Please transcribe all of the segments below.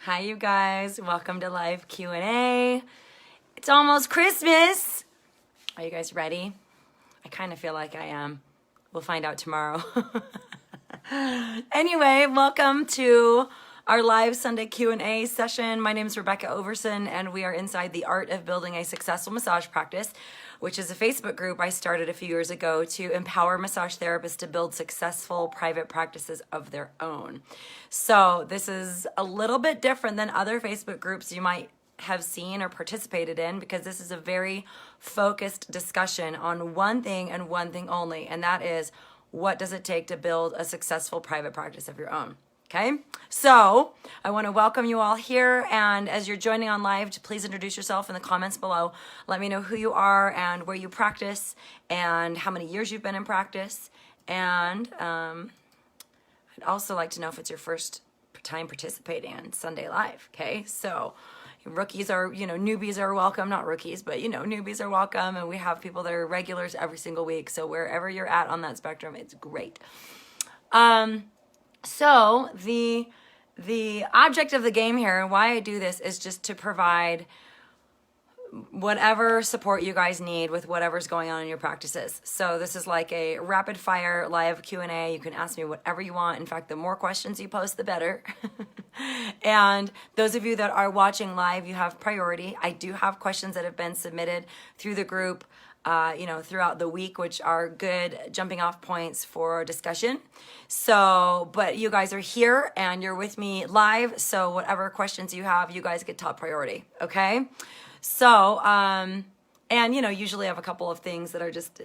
Hi, you guys. Welcome to live Q&A. It's almost Christmas. Are you guys ready? I kind of feel like I am. We'll find out tomorrow. Anyway, welcome to our live Sunday Q&A session. My name is Rebecca Overson, and we are inside the Art of Building a Successful Massage Practice, which is a Facebook group I started a few years ago to empower massage therapists to build successful private practices of their own. So this is a little bit different than other Facebook groups you might have seen or participated in, because this is a very focused discussion on one thing and one thing only, and that is, what does it take to build a successful private practice of your own? Okay, so I want to welcome you all here, and as you're joining on live, please introduce yourself in the comments below. Let me know who you are and where you practice and how many years you've been in practice, and I'd also like to know if it's your first time participating on Sunday Live. Okay, so rookies are, newbies are welcome, not rookies, but newbies are welcome, and we have people that are regulars every single week, so wherever you're at on that spectrum, it's great. So the object of the game here, and why I do this, is just to provide whatever support you guys need with whatever's going on in your practices. So this is like a rapid fire live Q&A. You can ask me whatever you want. In fact, the more questions you post, the better. And those of you that are watching live, you have priority. I do have questions that have been submitted through the group throughout the week, which are good jumping off points for discussion. So, but you guys are here and you're with me live. So whatever questions you have, you guys get top priority. Okay. So, and usually I have a couple of things that are just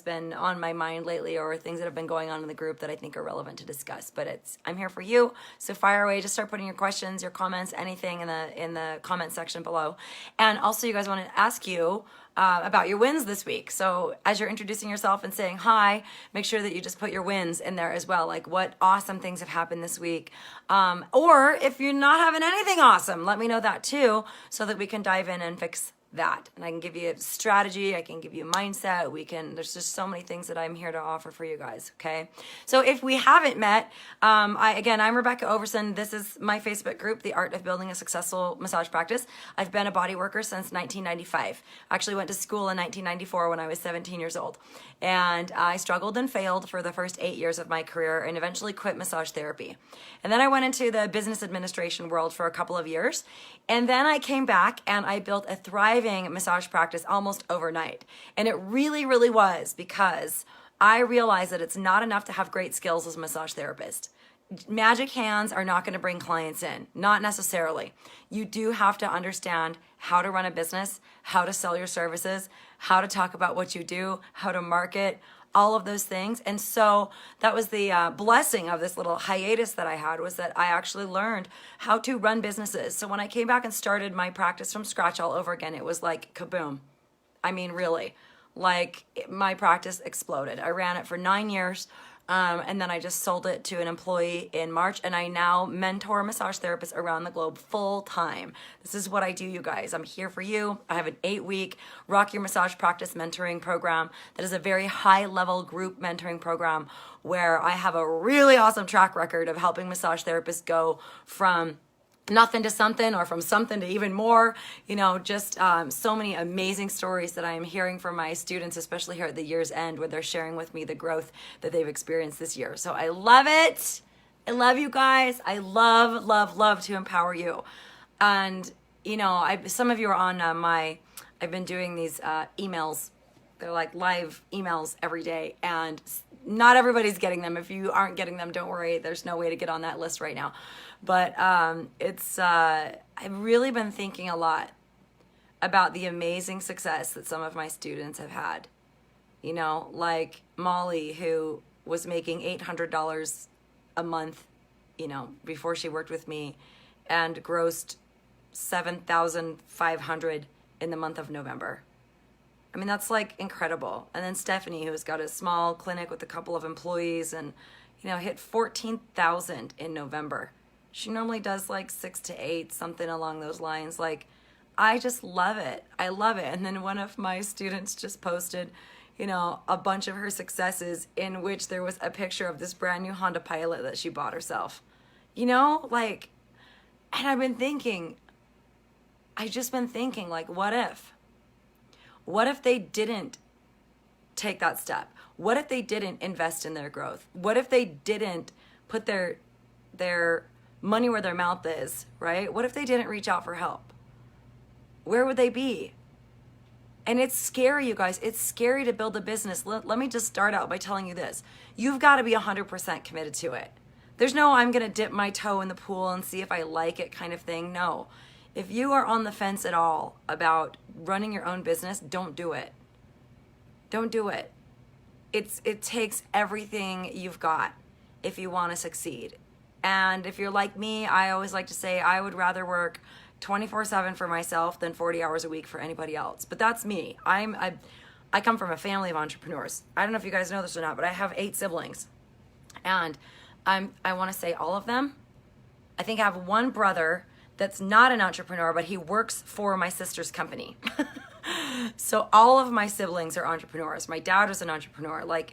been on my mind lately, or things that have been going on in the group that I think are relevant to discuss. But I'm here for you, so fire away. Just start putting your questions, your comments, anything in the comment section below. And also, you guys, want to ask you about your wins this week. So as you're introducing yourself and saying hi, make sure that you just put your wins in there as well. Like, what awesome things have happened this week. Or if you're not having anything awesome, let me know that too, so that we can dive in and fix that. And I can give you a strategy, I can give you a mindset, there's just so many things that I'm here to offer for you guys, okay? So if we haven't met, I'm Rebecca Overson. This is my Facebook group, The Art of Building a Successful Massage Practice. I've been a body worker since 1995. I actually went to school in 1994 when I was 17 years old. And I struggled and failed for the first 8 years of my career and eventually quit massage therapy. And then I went into the business administration world for a couple of years. And then I came back and I built a thriving massage practice almost overnight. And it really, really was, because I realized that it's not enough to have great skills as a massage therapist. Magic hands are not going to bring clients in, not necessarily. You do have to understand how to run a business, how to sell your services, how to talk about what you do, how to market, all of those things. And so that was the blessing of this little hiatus that I had, was that I actually learned how to run businesses. So when I came back and started my practice from scratch all over again, it was like kaboom. I mean, really, like my practice exploded. I ran it for 9 years. And then I just sold it to an employee in March, and I now mentor massage therapists around the globe full time. This is what I do, you guys. I'm here for you. I have an 8-week Rock Your Massage Practice mentoring program that is a very high-level group mentoring program where I have a really awesome track record of helping massage therapists go from nothing to something, or from something to even more, just so many amazing stories that I am hearing from my students, especially here at the year's end, where they're sharing with me the growth that they've experienced this year. So I love it. I love you guys. I love, love, love to empower you. And, some of you are on I've been doing these emails. They're like live emails every day, and not everybody's getting them. If you aren't getting them, don't worry. There's no way to get on that list right now. But I've really been thinking a lot about the amazing success that some of my students have had. Like Molly, who was making $800 a month, before she worked with me, and grossed $7,500 in the month of November. I mean, that's like incredible. And then Stephanie, who's got a small clinic with a couple of employees, and hit 14,000 in November. She normally does like 6 to 8, something along those lines. Like, I just love it. I love it. And then one of my students just posted, a bunch of her successes, in which there was a picture of this brand new Honda Pilot that she bought herself. Like, And I've just been thinking, like, what if? What if they didn't take that step? What if they didn't invest in their growth? What if they didn't put their money where their mouth is, right? What if they didn't reach out for help? Where would they be? And it's scary, you guys. It's scary to build a business. Let me just start out by telling you this. You've got to be 100% committed to it. There's no, I'm going to dip my toe in the pool and see if I like it kind of thing. No. If you are on the fence at all about running your own business, don't do it. Don't do it. It takes everything you've got if you want to succeed. And if you're like me, I always like to say I would rather work 24/7 for myself than 40 hours a week for anybody else. But that's me. I come from a family of entrepreneurs. I don't know if you guys know this or not, but I have 8 siblings. And I want to say all of them. I think I have one brother that's not an entrepreneur, but he works for my sister's company. So all of my siblings are entrepreneurs. My dad is an entrepreneur. Like,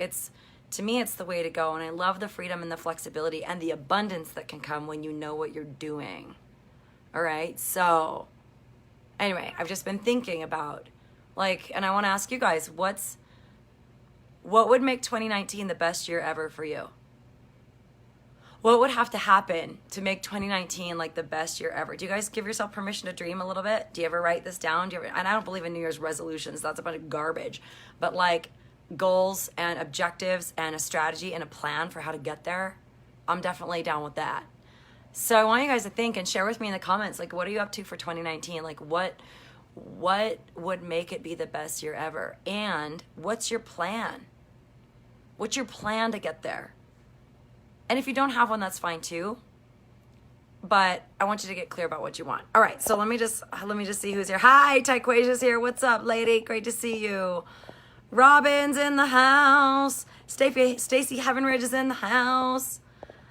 to me, it's the way to go. And I love the freedom and the flexibility and the abundance that can come when you know what you're doing. All right. So anyway, I've just been thinking about, like, and I want to ask you guys, what would make 2019 the best year ever for you? What would have to happen to make 2019 like the best year ever? Do you guys give yourself permission to dream a little bit? Do you ever write this down? And I don't believe in New Year's resolutions. That's a bunch of garbage. But like goals and objectives and a strategy and a plan for how to get there, I'm definitely down with that. So I want you guys to think and share with me in the comments, like, what are you up to for 2019? Like, what would make it be the best year ever? And what's your plan? What's your plan to get there? And if you don't have one, that's fine too. But I want you to get clear about what you want. All right, so let me just see who's here. Hi, Tyquasia's here. What's up, lady? Great to see you. Robin's in the house. Stacy Heavenridge is in the house.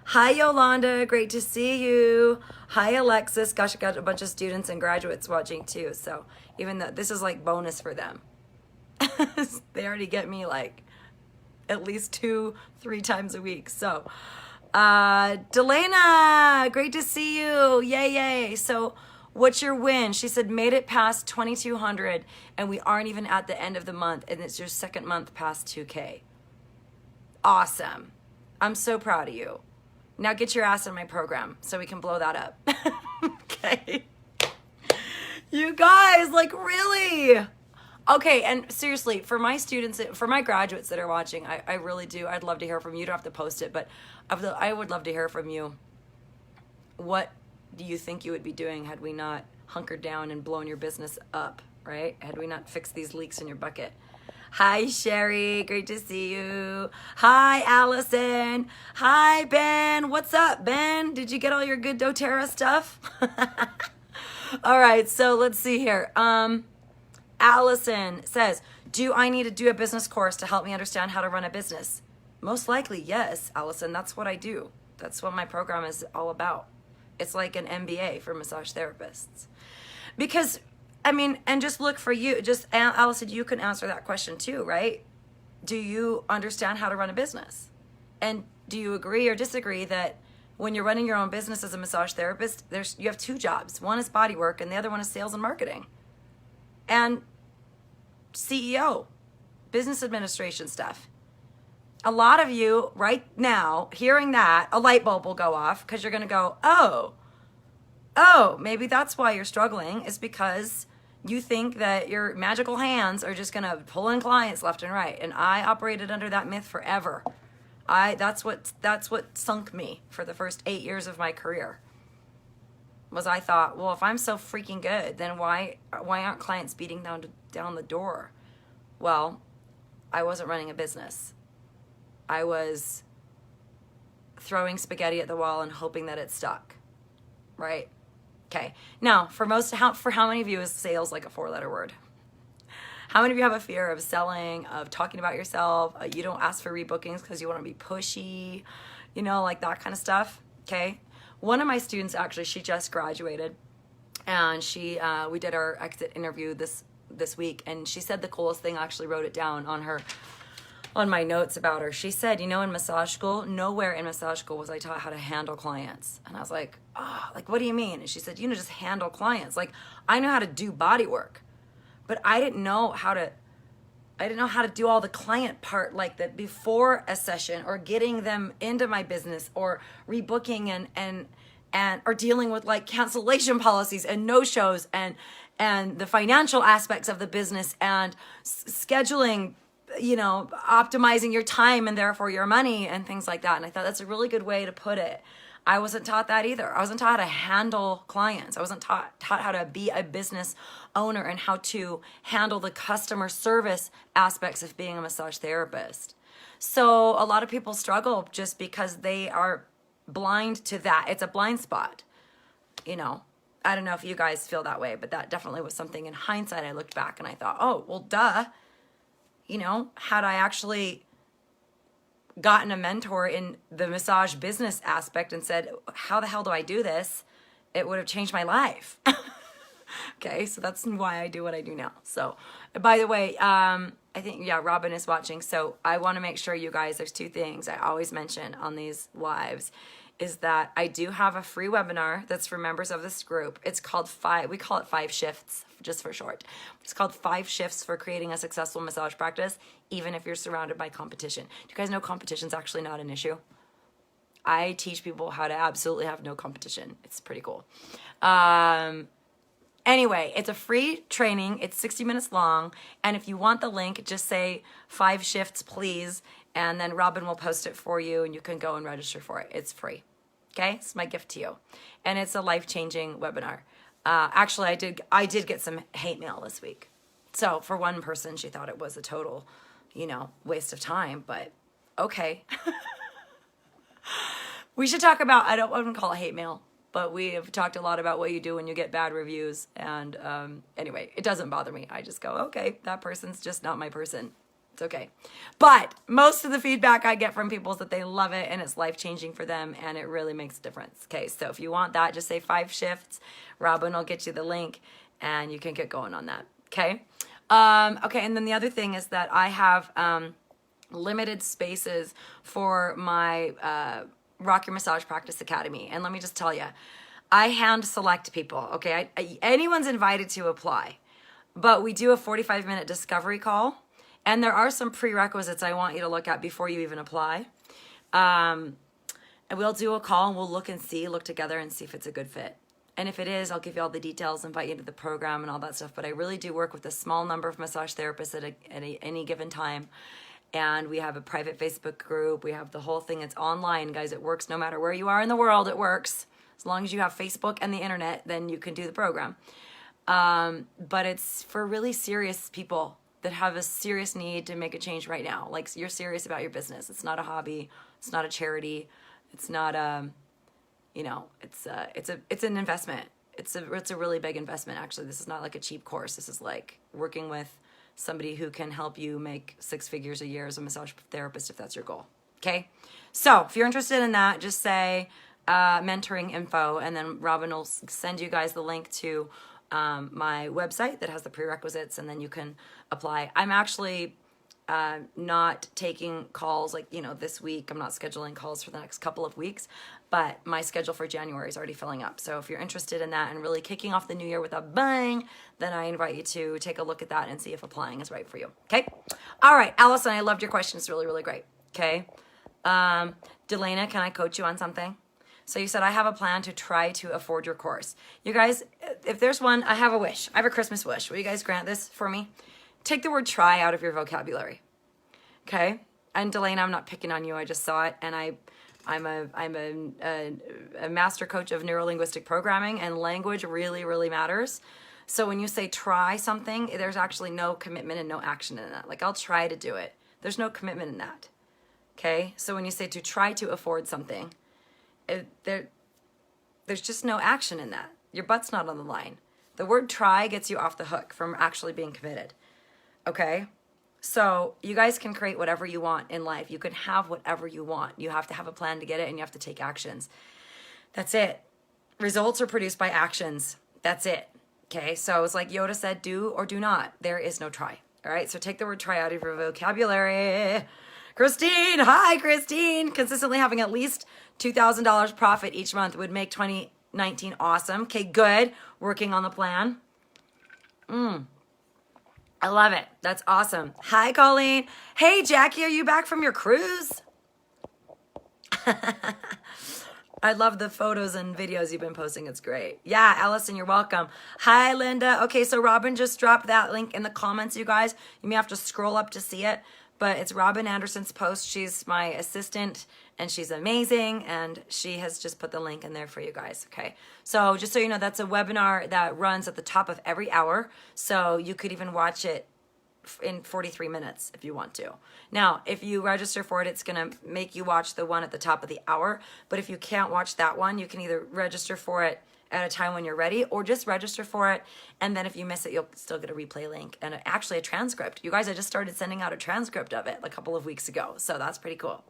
Hi, Yolanda. Great to see you. Hi, Alexis. Gosh, I got a bunch of students and graduates watching too. So even though this is like bonus for them, they already get me like at least 2-3 times a week. So Delana, great to see you. Yay. So what's your win? She said, made it past 2,200 and we aren't even at the end of the month and it's your second month past 2K. Awesome. I'm so proud of you. Now get your ass in my program so we can blow that up. Okay. You guys, like, really? Okay, and seriously, for my students, for my graduates that are watching, I really do. I'd love to hear from you. You don't have to post it, but I would love to hear from you. What do you think you would be doing had we not hunkered down and blown your business up, right? Had we not fixed these leaks in your bucket? Hi, Sherry. Great to see you. Hi, Allison. Hi, Ben. What's up, Ben? Did you get all your good doTERRA stuff? All right, so let's see here. Allison says, do I need to do a business course to help me understand how to run a business? Most likely, yes, Allison. That's what I do. That's what my program is all about. It's like an MBA for massage therapists. Because, I mean, and just look for you. Just, Allison, you can answer that question too, right? Do you understand how to run a business? And do you agree or disagree that when you're running your own business as a massage therapist, you have 2 jobs. One is body work and the other one is sales and marketing. And CEO, business administration stuff. A lot of you right now, hearing that, a light bulb will go off because you're going to go, oh, maybe that's why you're struggling, is because you think that your magical hands are just going to pull in clients left and right. And I operated under that myth forever. That's what sunk me for the first 8 years of my career. Was I thought, well, if I'm so freaking good, then why aren't clients beating down the door? Well, I wasn't running a business. I was throwing spaghetti at the wall and hoping that it stuck, right? Okay. Now, for how many of you is sales like a 4-letter word? How many of you have a fear of selling, of talking about yourself? You don't ask for rebookings because you want to be pushy, like that kind of stuff. Okay. One of my students, actually, she just graduated, and we did our exit interview this week, and she said the coolest thing. I actually wrote it down on her on my notes about her. She said, in massage school, nowhere in massage school was I taught how to handle clients. And I was like, oh, like, what do you mean? And she said, just handle clients. Like, I know how to do body work, but I didn't know how to do all the client part, like the before a session, or getting them into my business, or rebooking and or dealing with like cancellation policies and no-shows and the financial aspects of the business, and scheduling, optimizing your time and therefore your money and things like that. And I thought that's a really good way to put it. I wasn't taught that either. I wasn't taught how to handle clients. I wasn't taught how to be a business owner and how to handle the customer service aspects of being a massage therapist. So a lot of people struggle just because they are blind to that. It's a blind spot. I don't know if you guys feel that way, but that definitely was something in hindsight. I looked back and I thought, oh, well, duh. Had I actually gotten a mentor in the massage business aspect and said, how the hell do I do this? It would have changed my life. Okay, so that's why I do what I do now. So, by the way, I think, Robin is watching. So I want to make sure you guys, there's two things I always mention on these lives, is that I do have a free webinar that's for members of this group. It's called we call it 5 shifts, just for short. It's called 5 shifts for creating a successful massage practice, even if you're surrounded by competition. Do you guys know competition's actually not an issue? I teach people how to absolutely have no competition. It's pretty cool. Anyway, it's a free training. It's 60 minutes long. And if you want the link, just say 5 shifts, please. And then Robin will post it for you and you can go and register for it. It's free. Okay, it's my gift to you. And it's a life-changing webinar. Actually, I did get some hate mail this week. So for one person, she thought it was a total, waste of time, but okay. We should talk about, I wouldn't call it hate mail, but we have talked a lot about what you do when you get bad reviews. And anyway, it doesn't bother me. I just go, okay, that person's just not my person. It's okay. But most of the feedback I get from people is that they love it and it's life-changing for them and it really makes a difference. Okay, so if you want that, just say 5 shifts. Robin will get you the link and you can get going on that. Okay? Okay, and then the other thing is that I have limited spaces for my Rock Your Massage Practice Academy. And let me just tell you, I hand select people. Okay, anyone's invited to apply. But we do a 45-minute discovery call. And there are some prerequisites I want you to look at before you even apply. And we'll do a call and we'll look together and see if it's a good fit. And if it is, I'll give you all the details, invite you to the program and all that stuff. But I really do work with a small number of massage therapists at any given time. And we have a private Facebook group. We have the whole thing. It's online, guys. It works no matter where you are in the world. It works. As long as you have Facebook and the internet, then you can do the program. But it's for really serious people that have a serious need to make a change right now. Like, you're serious about your business. It's not a hobby. It's not a charity. It's not it's an investment. It's a really big investment, actually. This is not like a cheap course. This is like working with somebody who can help you make 6 figures a year as a massage therapist if that's your goal. Okay? So if you're interested in that, just say mentoring info, and then Robin will send you guys the link to my website that has the prerequisites, and then you can apply. I'm actually not taking calls like, this week. I'm not scheduling calls for the next couple of weeks, but my schedule for January is already filling up. So if you're interested in that and really kicking off the new year with a bang, then I invite you to take a look at that and see if applying is right for you. Okay. All right, Allison, I loved your question. It's really, really great. Okay. Delana, can I coach you on something? So you said, I have a plan to try to afford your course. You guys, if there's one, I have a wish. I have a Christmas wish. Will you guys grant this for me? Take the word try out of your vocabulary. Okay? And Delana, I'm not picking on you. I just saw it. And I'm a master coach of neurolinguistic programming, and language really, really matters. So when you say try something, there's actually no commitment and no action in that. Like, I'll try to do it. There's no commitment in that. Okay? So when you say to try to afford something, there's just no action in that. Your butt's not on the line. The word try gets you off the hook from actually being committed. Okay? So you guys can create whatever you want in life. You can have whatever you want. You have to have a plan to get it, and you have to take actions. That's it. Results are produced by actions. That's it. Okay? So it's like Yoda said, do or do not. There is no try. All right, so take the word try out of your vocabulary. Christine, hi, Christine. Consistently having at least $2,000 profit each month would make 2019 awesome. Okay, good. Working on the plan. I love it. That's awesome. Hi, Colleen. Hey, Jackie, are you back from your cruise? I love the photos and videos you've been posting. It's great. Yeah, Allison, you're welcome. Hi, Linda. Okay, so Robin just dropped that link in the comments, you guys. You may have to scroll up to see it, but it's Robin Anderson's post. She's my assistant, and she's amazing, and she has just put the link in there for you guys, okay? So just so you know, that's a webinar that runs at the top of every hour, so you could even watch it in 43 minutes if you want to. Now, if you register for it, it's going to make you watch the one at the top of the hour. But if you can't watch that one, you can either register for it at a time when you're ready, or just register for it. And then if you miss it, you'll still get a replay link and actually a transcript. You guys, I just started sending out a transcript of it a couple of weeks ago. So that's pretty cool.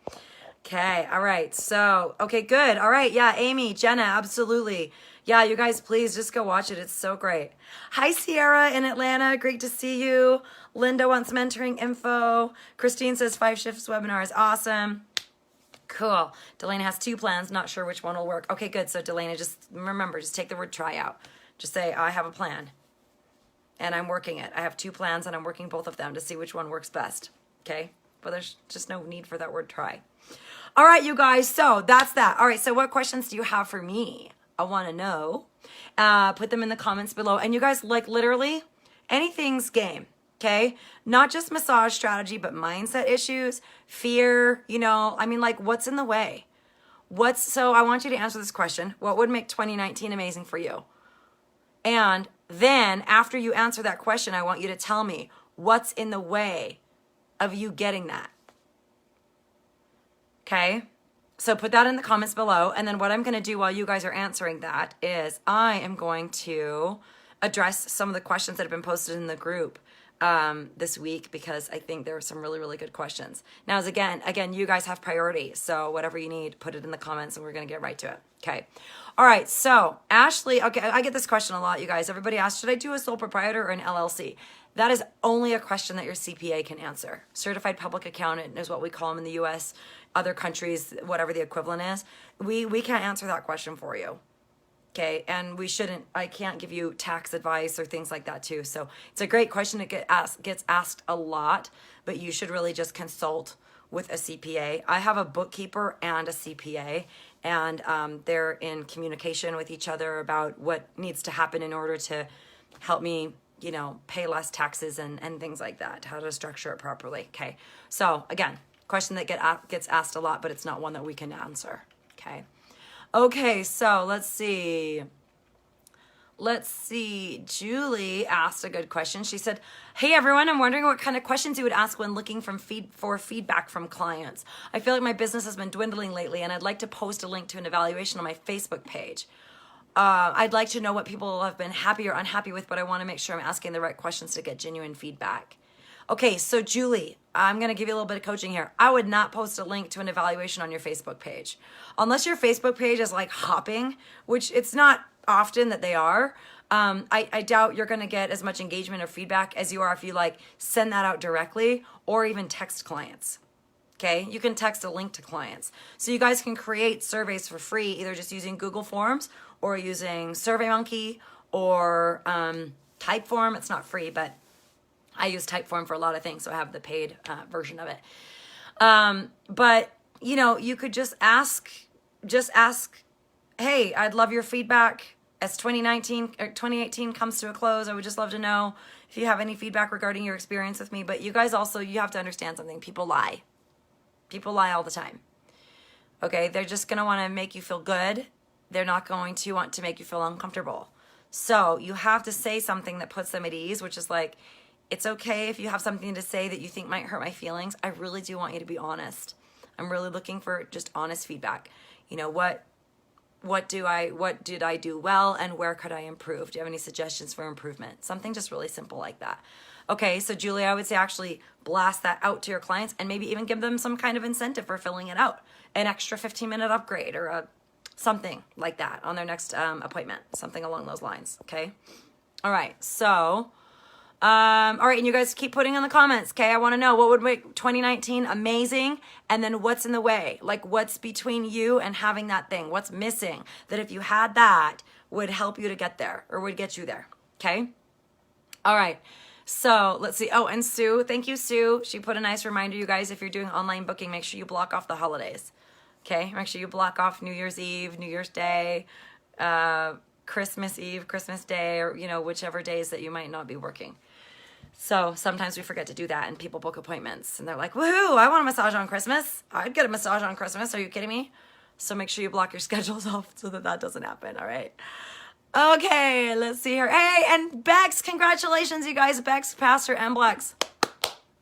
Okay. All right. So, okay, good. All right. Yeah. Amy, Jenna, absolutely. Yeah, you guys, please just go watch it. It's so great. Hi, Sierra in Atlanta. Great to see you. Linda wants mentoring info. Christine says 5 shifts webinar is awesome. Cool. Delana has 2 plans. Not sure which one will work. Okay, good. So Delana, just remember, just take the word try out. Just say, I have a plan and I'm working it. I have 2 plans and I'm working both of them to see which one works best. Okay. But there's just no need for that word try. All right, you guys. So that's that. All right. So what questions do you have for me? I want to know. Put them in the comments below. And you guys, like, literally anything's game. Okay. Not just massage strategy, but mindset issues, fear, you know, I mean, like, what's in the way? So I want you to answer this question. What would make 2019 amazing for you? And then after you answer that question, I want you to tell me what's in the way of you getting that. Okay. So put that in the comments below. And then what I'm going to do while you guys are answering that is I am going to address some of the questions that have been posted in the group this week, because I think there are some really, really good questions. Now, as again, you guys have priority. So whatever you need, put it in the comments and we're going to get right to it. Okay. All right. So Ashley, okay, I get this question a lot, you guys. Everybody asks, should I do a sole proprietor or an LLC? That is only a question that your CPA can answer. Certified public accountant is what we call them in the US, other countries, whatever the equivalent is. We can't answer that question for you. Okay, and we shouldn't, I can't give you tax advice or things like that too. So it's a great question. It gets asked a lot, but you should really just consult with a CPA. I have a bookkeeper and a CPA, and they're in communication with each other about what needs to happen in order to help me, you know, pay less taxes and things like that, how to structure it properly. Okay, so again, question that gets asked a lot, but it's not one that we can answer. Okay. Okay, so let's see. Julie asked a good question. She said, hey everyone, I'm wondering what kind of questions you would ask when looking for feedback from clients. I feel like my business has been dwindling lately and I'd like to post a link to an evaluation on my Facebook page. I'd like to know what people have been happy or unhappy with, but I want to make sure I'm asking the right questions to get genuine feedback. Okay, so Julie, I'm going to give you a little bit of coaching here. I would not post a link to an evaluation on your Facebook page. Unless your Facebook page is like hopping, which it's not often that they are. I doubt you're going to get as much engagement or feedback as you are if you like send that out directly or even text clients. Okay, you can text a link to clients. So you guys can create surveys for free, either just using Google Forms or using SurveyMonkey or Typeform. It's not free, but I use Typeform for a lot of things, so I have the paid version of it. But, you know, you could just ask, hey, I'd love your feedback as 2018 comes to a close. I would just love to know if you have any feedback regarding your experience with me. But you guys also, you have to understand something. People lie. People lie all the time. Okay, they're just going to want to make you feel good. They're not going to want to make you feel uncomfortable. So you have to say something that puts them at ease, which is like, it's okay if you have something to say that you think might hurt my feelings. I really do want you to be honest. I'm really looking for just honest feedback. You know, what did I do well and where could I improve? Do you have any suggestions for improvement? Something just really simple like that. Okay, so Julie, I would say actually blast that out to your clients and maybe even give them some kind of incentive for filling it out. An extra 15-minute upgrade or something like that on their next appointment. Something along those lines, okay? All right, so All right, and you guys keep putting in the comments, okay? I want to know what would make 2019 amazing, and then what's in the way? Like, what's between you and having that thing? What's missing that if you had that would help you to get there or would get you there, okay? All right, so let's see. Oh, and Sue, thank you, Sue. She put a nice reminder, you guys, if you're doing online booking, make sure you block off the holidays, okay? Make sure you block off New Year's Eve, New Year's Day, Christmas Eve, Christmas Day, or, you know, whichever days that you might not be working. So sometimes we forget to do that and people book appointments and they're like, woohoo, I want a massage on Christmas. I'd get a massage on Christmas. Are you kidding me? So make sure you block your schedules off so that that doesn't happen. All right. Okay, let's see here. Hey, and Bex, congratulations, you guys. Bex passed her NBLEX.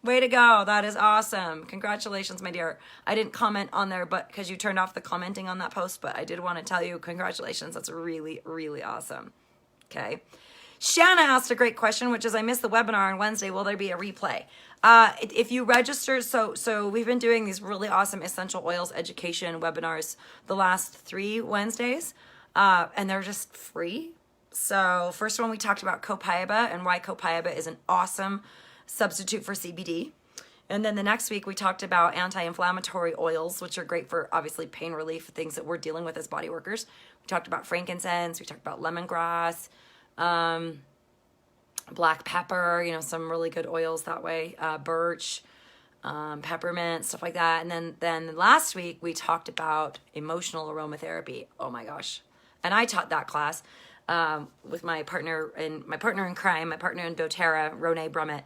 Way to go. That is awesome. Congratulations, my dear. I didn't comment on there but because you turned off the commenting on that post, but I did want to tell you congratulations. That's really, really awesome. Okay. Shanna asked a great question, which is, I missed the webinar on Wednesday. Will there be a replay? If you register, so we've been doing these really awesome essential oils education webinars the last 3 Wednesdays, and they're just free. So first one, we talked about copaiba and why copaiba is an awesome substitute for CBD. And then the next week, we talked about anti-inflammatory oils, which are great for, obviously, pain relief, things that we're dealing with as body workers. We talked about frankincense. We talked about lemongrass. Black pepper, you know, some really good oils that way, birch, peppermint, stuff like that. And then last week we talked about emotional aromatherapy. Oh my gosh. And I taught that class, with my partner in crime, my partner in doTERRA, Renee Brummett.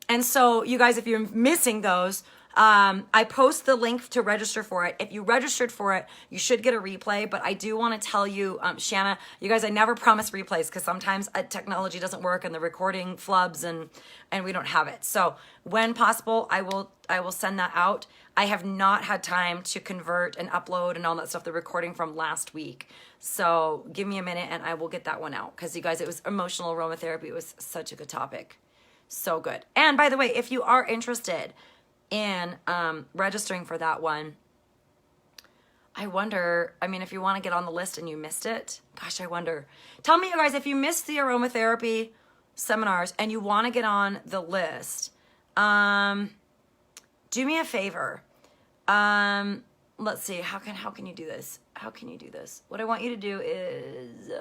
And so you guys, if you're missing those, I post the link to register for it. If you registered for it, you should get a replay, but I do want to tell you, Shanna, you guys, I never promise replays because sometimes technology doesn't work and the recording flubs and we don't have it. So when possible, I will send that out. I have not had time to convert and upload and all that stuff, the recording from last week. So give me a minute and I will get that one out because you guys, it was emotional aromatherapy. It was such a good topic. So good. And by the way, if you are interested in registering for that one, I wonder, I mean, if you want to get on the list and you missed it, gosh, I wonder. Tell me, you guys, if you missed the aromatherapy seminars and you want to get on the list, do me a favor. Let's see, how can you do this? How can you do this? What I want you to do is...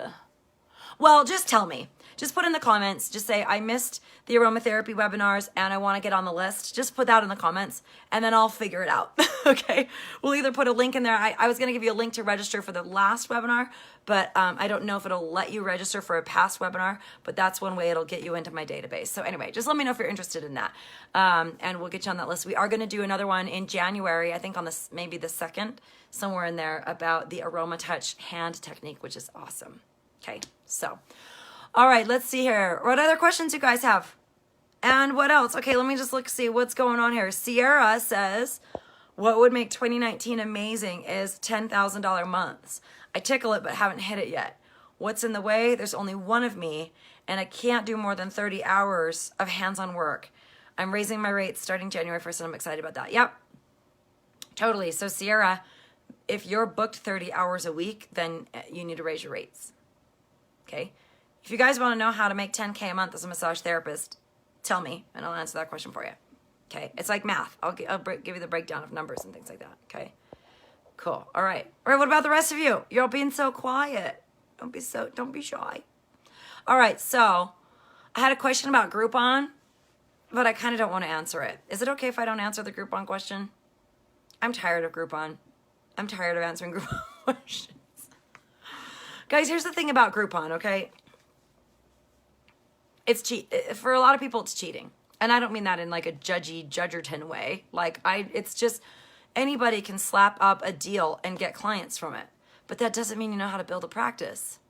well, just tell me. Just put in the comments. Just say, I missed the aromatherapy webinars and I want to get on the list. Just put that in the comments and then I'll figure it out. Okay? We'll either put a link in there. I was going to give you a link to register for the last webinar, but I don't know if it'll let you register for a past webinar, but that's one way it'll get you into my database. So anyway, just let me know if you're interested in that. And we'll get you on that list. We are going to do another one in January, I think on this, maybe the 2nd, somewhere in there, about the AromaTouch hand technique, which is awesome. Okay, so, all right, let's see here. What other questions you guys have? And what else? Okay, let me just see what's going on here. Sierra says, what would make 2019 amazing is $10,000 months. I tickle it, but haven't hit it yet. What's in the way? There's only one of me, and I can't do more than 30 hours of hands-on work. I'm raising my rates starting January 1st, and I'm excited about that. Yep, totally. So, Sierra, if you're booked 30 hours a week, then you need to raise your rates. Okay, if you guys want to know how to make 10K a month as a massage therapist, tell me and I'll answer that question for you. Okay, it's like math. I'll give you the breakdown of numbers and things like that. Okay, cool. All right. What about the rest of you? You're all being so quiet. Don't be shy. All right. So I had a question about Groupon, but I kind of don't want to answer it. Is it okay if I don't answer the Groupon question? I'm tired of Groupon. I'm tired of answering Groupon questions. Guys, here's the thing about Groupon, okay? It's for a lot of people, it's cheating. And I don't mean that in like a judgerton way. Like, it's just anybody can slap up a deal and get clients from it. But that doesn't mean you know how to build a practice.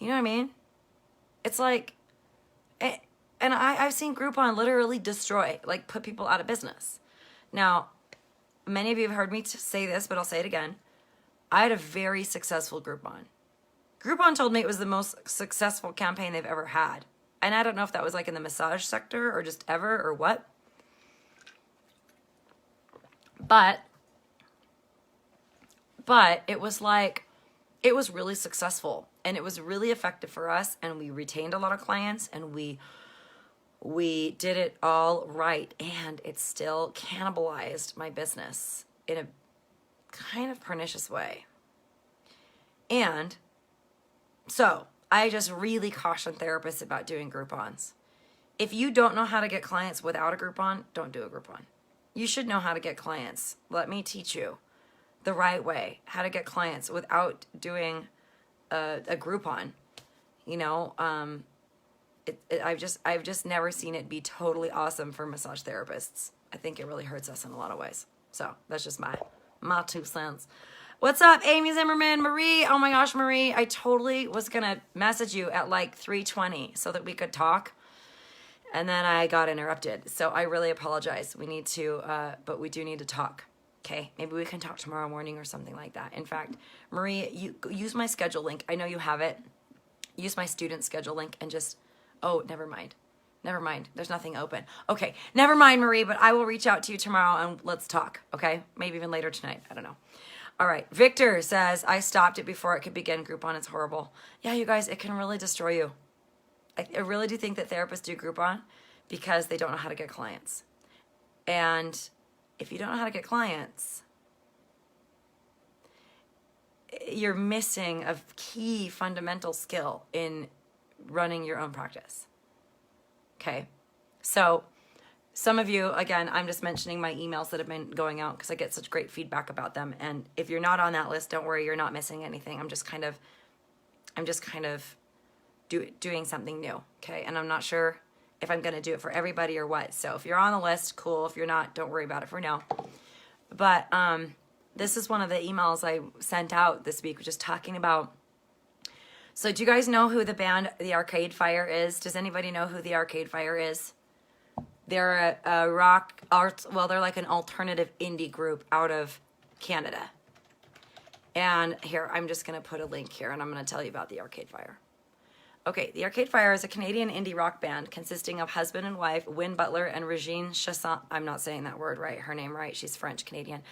You know what I mean? It's like, and I've seen Groupon literally destroy, like put people out of business. Now, many of you have heard me say this, but I'll say it again. I had a very successful Groupon. Groupon told me it was the most successful campaign they've ever had. And I don't know if that was like in the massage sector or just ever or what. But it was like, it was really successful and it was really effective for us. And we retained a lot of clients and we We did it all right, and it still cannibalized my business in a kind of pernicious way. And so I just really caution therapists about doing Groupons. If you don't know how to get clients without a Groupon, don't do a Groupon. You should know how to get clients. Let me teach you the right way, how to get clients without doing a Groupon. You know, I've just never seen it be totally awesome for massage therapists. I think it really hurts us in a lot of ways. So that's just my 2 cents. What's up, Amy Zimmerman, Marie? Oh my gosh, Marie, I totally was gonna message you at like 3:20 so that we could talk, and then I got interrupted. So I really apologize. We need to, but we do need to talk. Okay, maybe we can talk tomorrow morning or something like that. In fact, Marie, you use my schedule link. I know you have it. Use my student schedule link and just, oh, never mind. Never mind. There's nothing open. Okay, never mind, Marie, but I will reach out to you tomorrow and let's talk, okay? Maybe even later tonight. I don't know. All right, Victor says, I stopped it before it could begin. Groupon, it's horrible. Yeah, you guys, it can really destroy you. I really do think that therapists do Groupon because they don't know how to get clients. And if you don't know how to get clients, you're missing a key fundamental skill in running your own practice. Okay, so some of you, again, I'm just mentioning my emails that have been going out because I get such great feedback about them. And if you're not on that list, don't worry, you're not missing anything. I'm just kind of doing something new, okay? And I'm not sure if I'm going to do it for everybody or what. So if you're on the list, cool. If you're not, don't worry about it for now. But this is one of the emails I sent out this week, just talking about. So do you guys know who the band The Arcade Fire is? Does anybody know who The Arcade Fire is? They're a rock art, well, they're like an alternative indie group out of Canada. And here, I'm just going to put a link here and I'm going to tell you about The Arcade Fire. Okay, The Arcade Fire is a Canadian indie rock band consisting of husband and wife, Win Butler and Regine Chasson. I'm not saying that word right, her name right, she's French Canadian.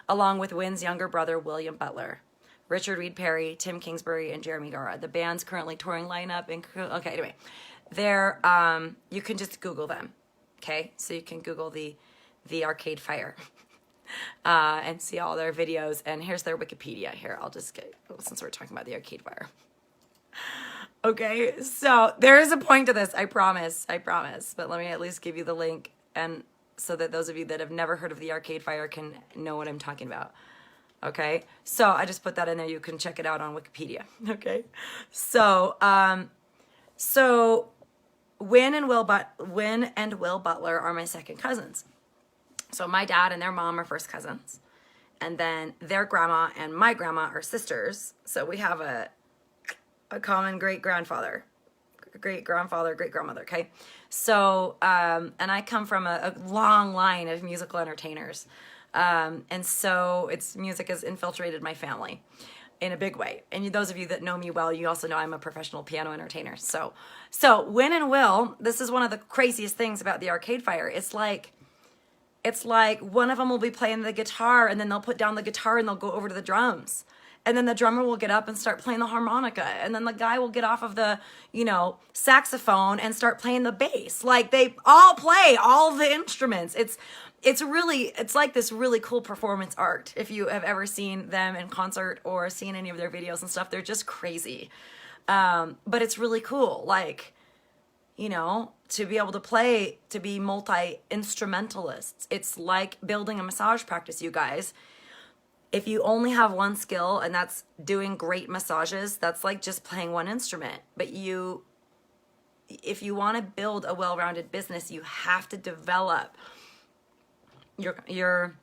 Along with Win's younger brother, William Butler, Richard Reed Perry, Tim Kingsbury, and Jeremy Gara. The band's currently touring lineup. Okay, anyway, they're, you can just Google them. Okay, so you can Google the Arcade Fire and see all their videos. And here's their Wikipedia. Here, I'll just get, since we're talking about the Arcade Fire. Okay, so there is a point to this, I promise. But let me at least give you the link, and so that those of you that have never heard of the Arcade Fire can know what I'm talking about. Okay, so I just put that in there. You can check it out on Wikipedia. Okay, so Win and Will Butler are my second cousins. So my dad and their mom are first cousins, and then their grandma and my grandma are sisters. So we have a common great-grandfather, great-grandmother, okay? So, and I come from a long line of musical entertainers. And so music has infiltrated my family in a big way. And those of you that know me well, you also know I'm a professional piano entertainer. So Win and Will, this is one of the craziest things about the Arcade Fire. It's like one of them will be playing the guitar, and then they'll put down the guitar and they'll go over to the drums. And then the drummer will get up and start playing the harmonica. And then the guy will get off of the, saxophone and start playing the bass. Like, they all play all the instruments. It's like this really cool performance art. If you have ever seen them in concert or seen any of their videos and stuff, they're just crazy. But it's really cool. Like, to be able to play, to be multi-instrumentalists. It's like building a massage practice, you guys. If you only have one skill, and that's doing great massages, that's like just playing one instrument. But if you want to build a well-rounded business, you have to develop your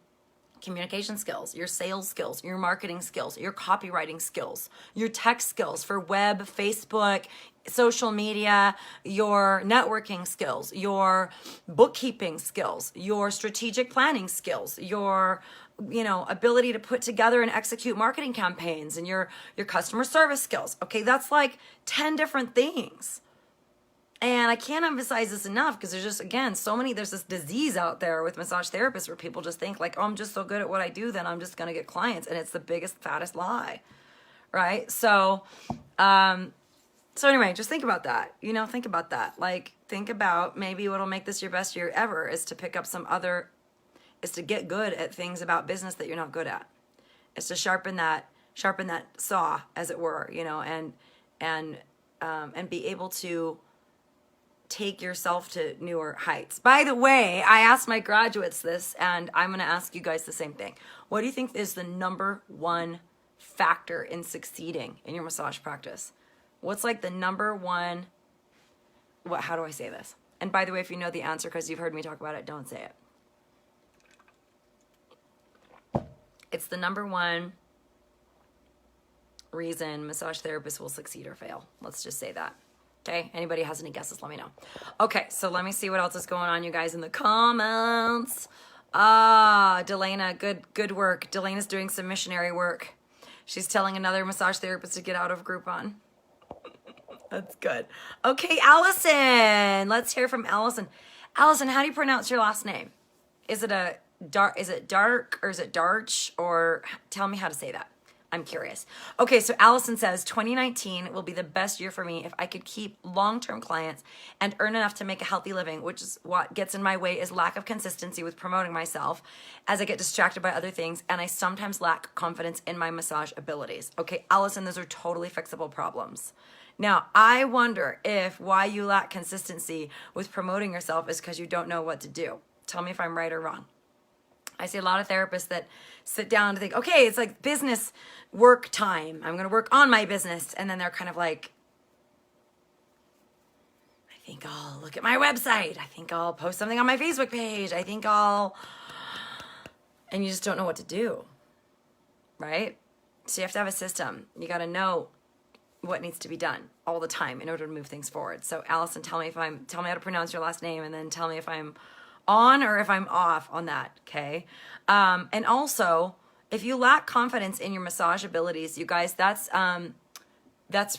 communication skills, your sales skills, your marketing skills, your copywriting skills, your tech skills for web, Facebook, social media, your networking skills, your bookkeeping skills, your strategic planning skills, your ability to put together and execute marketing campaigns, and your customer service skills. Okay, that's like 10 different things. And I can't emphasize this enough because there's just, again, there's this disease out there with massage therapists where people just think like, oh, I'm just so good at what I do, then I'm just going to get clients. And it's the biggest, fattest lie, right? So So anyway, just think about that. Think about that. Like, think about maybe what'll make this your best year ever is to pick up is to get good at things about business that you're not good at. Is to sharpen that saw, as it were, and be able to take yourself to newer heights. By the way, I asked my graduates this, and I'm going to ask you guys the same thing. What do you think is the number one factor in succeeding in your massage practice? What's like the number one, how do I say this? And by the way, if you know the answer because you've heard me talk about it, don't say it. It's the number one reason massage therapists will succeed or fail. Let's just say that. Okay, anybody has any guesses, let me know. Okay, so let me see what else is going on, you guys, in the comments. Delana, good work. Delana's doing some missionary work. She's telling another massage therapist to get out of Groupon. That's good. Okay, Allison. Let's hear from Allison. Allison, how do you pronounce your last name? Is it dark or is it Darch, or tell me how to say that. I'm curious. Okay, so Allison says 2019 will be the best year for me if I could keep long-term clients and earn enough to make a healthy living, which is what gets in my way is lack of consistency with promoting myself as I get distracted by other things, and I sometimes lack confidence in my massage abilities. Okay, Allison, those are totally fixable problems. Now, I wonder if why you lack consistency with promoting yourself is because you don't know what to do. Tell me if I'm right or wrong. I see a lot of therapists that sit down to think, okay, it's like business work time. I'm going to work on my business. And then they're kind of like, I think I'll look at my website. I think I'll post something on my Facebook page. And you just don't know what to do, right? So you have to have a system. You got to know what needs to be done all the time in order to move things forward. So Allison, tell me how to pronounce your last name, and then tell me if I'm on or if I'm off on that, okay? And also, if you lack confidence in your massage abilities, you guys, that's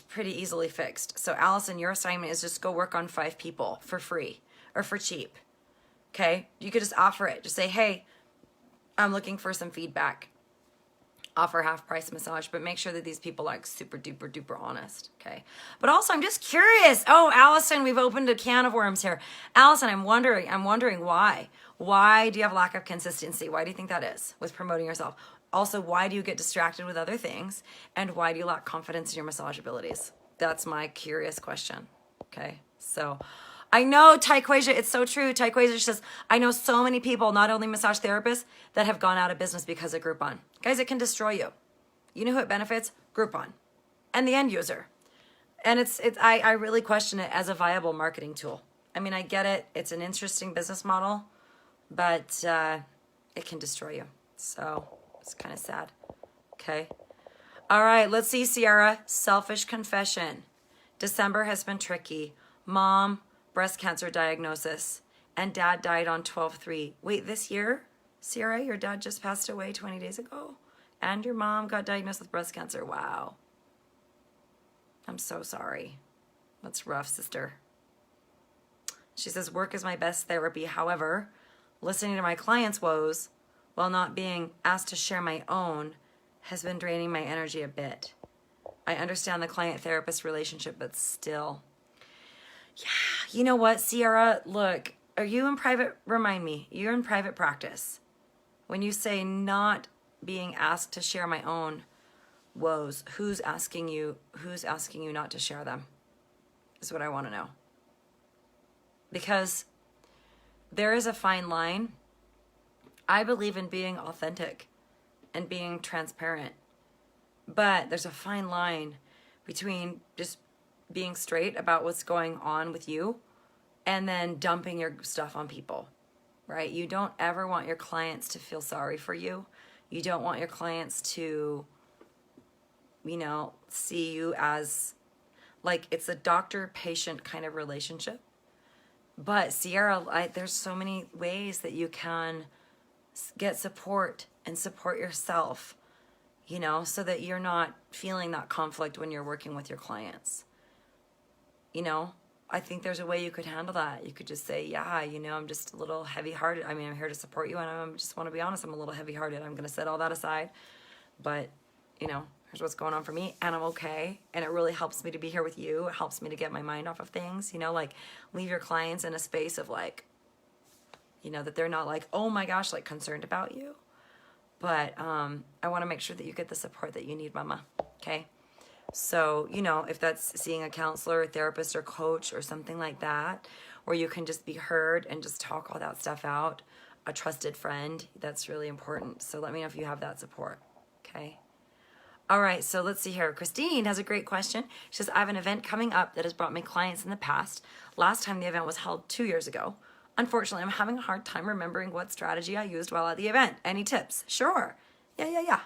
pretty easily fixed. So Allison, your assignment is just go work on 5 people for free or for cheap, okay? You could just offer it. Just say, hey, I'm looking for some feedback. Offer half price massage, but make sure that these people are like super duper duper honest, okay? But also, I'm just curious. Oh, Allison, we've opened a can of worms here. Allison, I'm wondering why. Why do you have lack of consistency? Why do you think that is with promoting yourself? Also, why do you get distracted with other things? And why do you lack confidence in your massage abilities? That's my curious question, okay? So I know Taequasia, it's so true. Taequasia says, I know so many people, not only massage therapists, that have gone out of business because of Groupon. Guys, it can destroy you. You know who it benefits? Groupon and the end user. And I really question it as a viable marketing tool. I mean, I get it. It's an interesting business model, but it can destroy you. So it's kind of sad. Okay. All right, let's see, Sierra. Selfish confession. December has been tricky. Mom, breast cancer diagnosis, and dad died on 12/3. Wait, this year? Sierra, your dad just passed away 20 days ago? And your mom got diagnosed with breast cancer. Wow. I'm so sorry. That's rough, sister. She says, work is my best therapy. However, listening to my clients' woes while not being asked to share my own has been draining my energy a bit. I understand the client-therapist relationship, but still. Yeah, you know what, Sierra, look, are you in private? Remind me, you're in private practice. When you say not being asked to share my own woes, who's asking you not to share them? Is what I want to know. Because there is a fine line. I believe in being authentic and being transparent. But there's a fine line between just being straight about what's going on with you and then dumping your stuff on people, right? You don't ever want your clients to feel sorry for you. You don't want your clients to, see you as like it's a doctor-patient kind of relationship. But Sierra, there's so many ways that you can get support and support yourself, so that you're not feeling that conflict when you're working with your clients. I think there's a way you could handle that. You could just say, yeah, I'm just a little heavy-hearted. I mean, I'm here to support you, and I just want to be honest, I'm a little heavy-hearted. I'm going to set all that aside. But, here's what's going on for me, and I'm okay. And it really helps me to be here with you. It helps me to get my mind off of things, you know, like leave your clients in a space of like, you know, that they're not like, oh my gosh, like concerned about you. But I want to make sure that you get the support that you need, mama. Okay. So, you know, if that's seeing a counselor, a therapist, or coach or something like that, where you can just be heard and just talk all that stuff out, a trusted friend, that's really important. So let me know if you have that support. Okay. All right. So let's see here. Christine has a great question. She says, I have an event coming up that has brought me clients in the past. Last time the event was held 2 years ago. Unfortunately, I'm having a hard time remembering what strategy I used while at the event. Any tips? Sure. Yeah.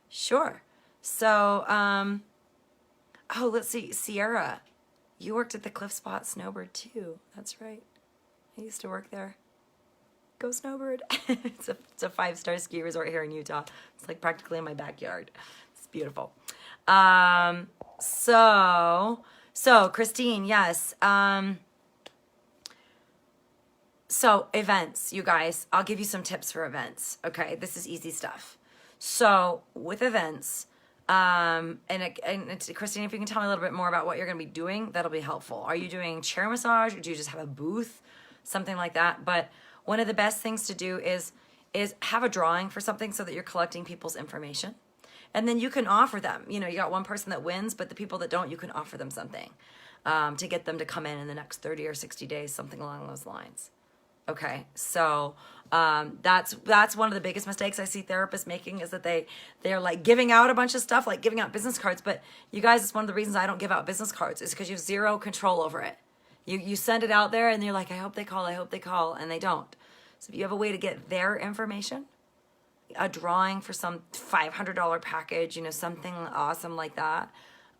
Sure. So, oh, let's see. Sierra, you worked at the Cliff Spot Snowbird too. That's right. I used to work there. Go Snowbird. It's a 5-star ski resort here in Utah. It's like practically in my backyard. It's beautiful. So Christine, yes. So events, you guys, I'll give you some tips for events. Okay, this is easy stuff. So with events, and it's, Christine, if you can tell me a little bit more about what you're going to be doing, that'll be helpful. Are you doing chair massage, or do you just have a booth, something like that? But one of the best things to do is have a drawing for something so that you're collecting people's information, and then you can offer them. You know, you got one person that wins, but the people that don't, you can offer them something to get them to come in the next 30 or 60 days, something along those lines. Okay, so that's one of the biggest mistakes I see therapists making, is that they're like giving out a bunch of stuff, like giving out business cards. But you guys, it's one of the reasons I don't give out business cards, is because you have zero control over it. You send it out there and you're like, I hope they call, and they don't. So if you have a way to get their information, a drawing for some $500 package, you know, something awesome like that,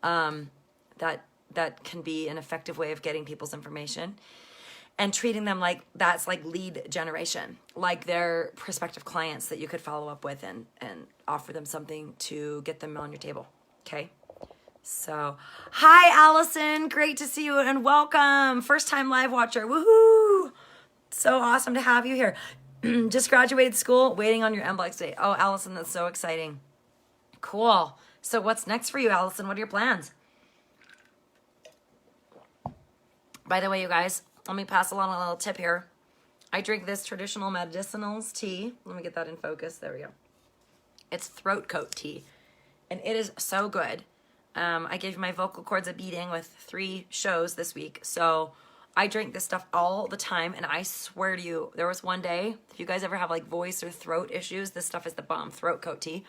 that can be an effective way of getting people's information. And treating them like that's like lead generation, like they're prospective clients that you could follow up with and offer them something to get them on your table. Okay. So, hi, Allison. Great to see you and welcome. First time live watcher. Woohoo. So awesome to have you here. Just graduated school, waiting on your NBLEX date. Oh, Allison, that's so exciting. Cool. So what's next for you, Allison? What are your plans? By the way, you guys, let me pass along a little tip here. I drink this traditional medicinals tea. Let me get that in focus. There we go. It's throat coat tea, and it is so good. I gave my vocal cords a beating with 3 shows this week, so I drink this stuff all the time, and I swear to you, there was one day, if you guys ever have like voice or throat issues, this stuff is the bomb, throat coat tea.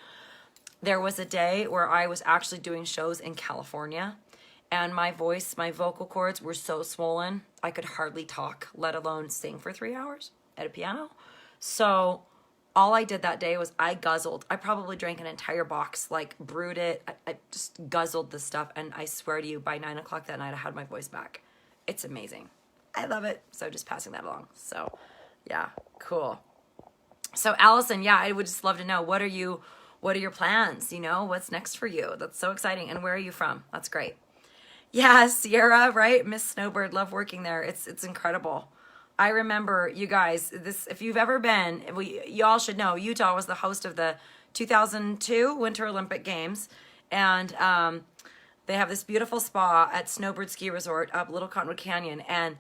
There was a day where I was actually doing shows in California, and my voice, my vocal cords were so swollen, I could hardly talk, let alone sing for 3 hours at a piano. So all I did that day was I guzzled. I probably drank an entire box, like brewed it. I just guzzled the stuff, and I swear to you, by 9 o'clock that night, I had my voice back. It's amazing. I love it. So just passing that along. So yeah, cool. So Allison, yeah, I would just love to know, what are your plans? You know, what's next for you? That's so exciting. And where are you from? That's great. Yeah, Sierra, right? Miss Snowbird, love working there. It's incredible. I remember, you guys, this, if you've ever been, y'all should know, Utah was the host of the 2002 Winter Olympic Games, and they have this beautiful spa at Snowbird Ski Resort up Little Cottonwood Canyon, and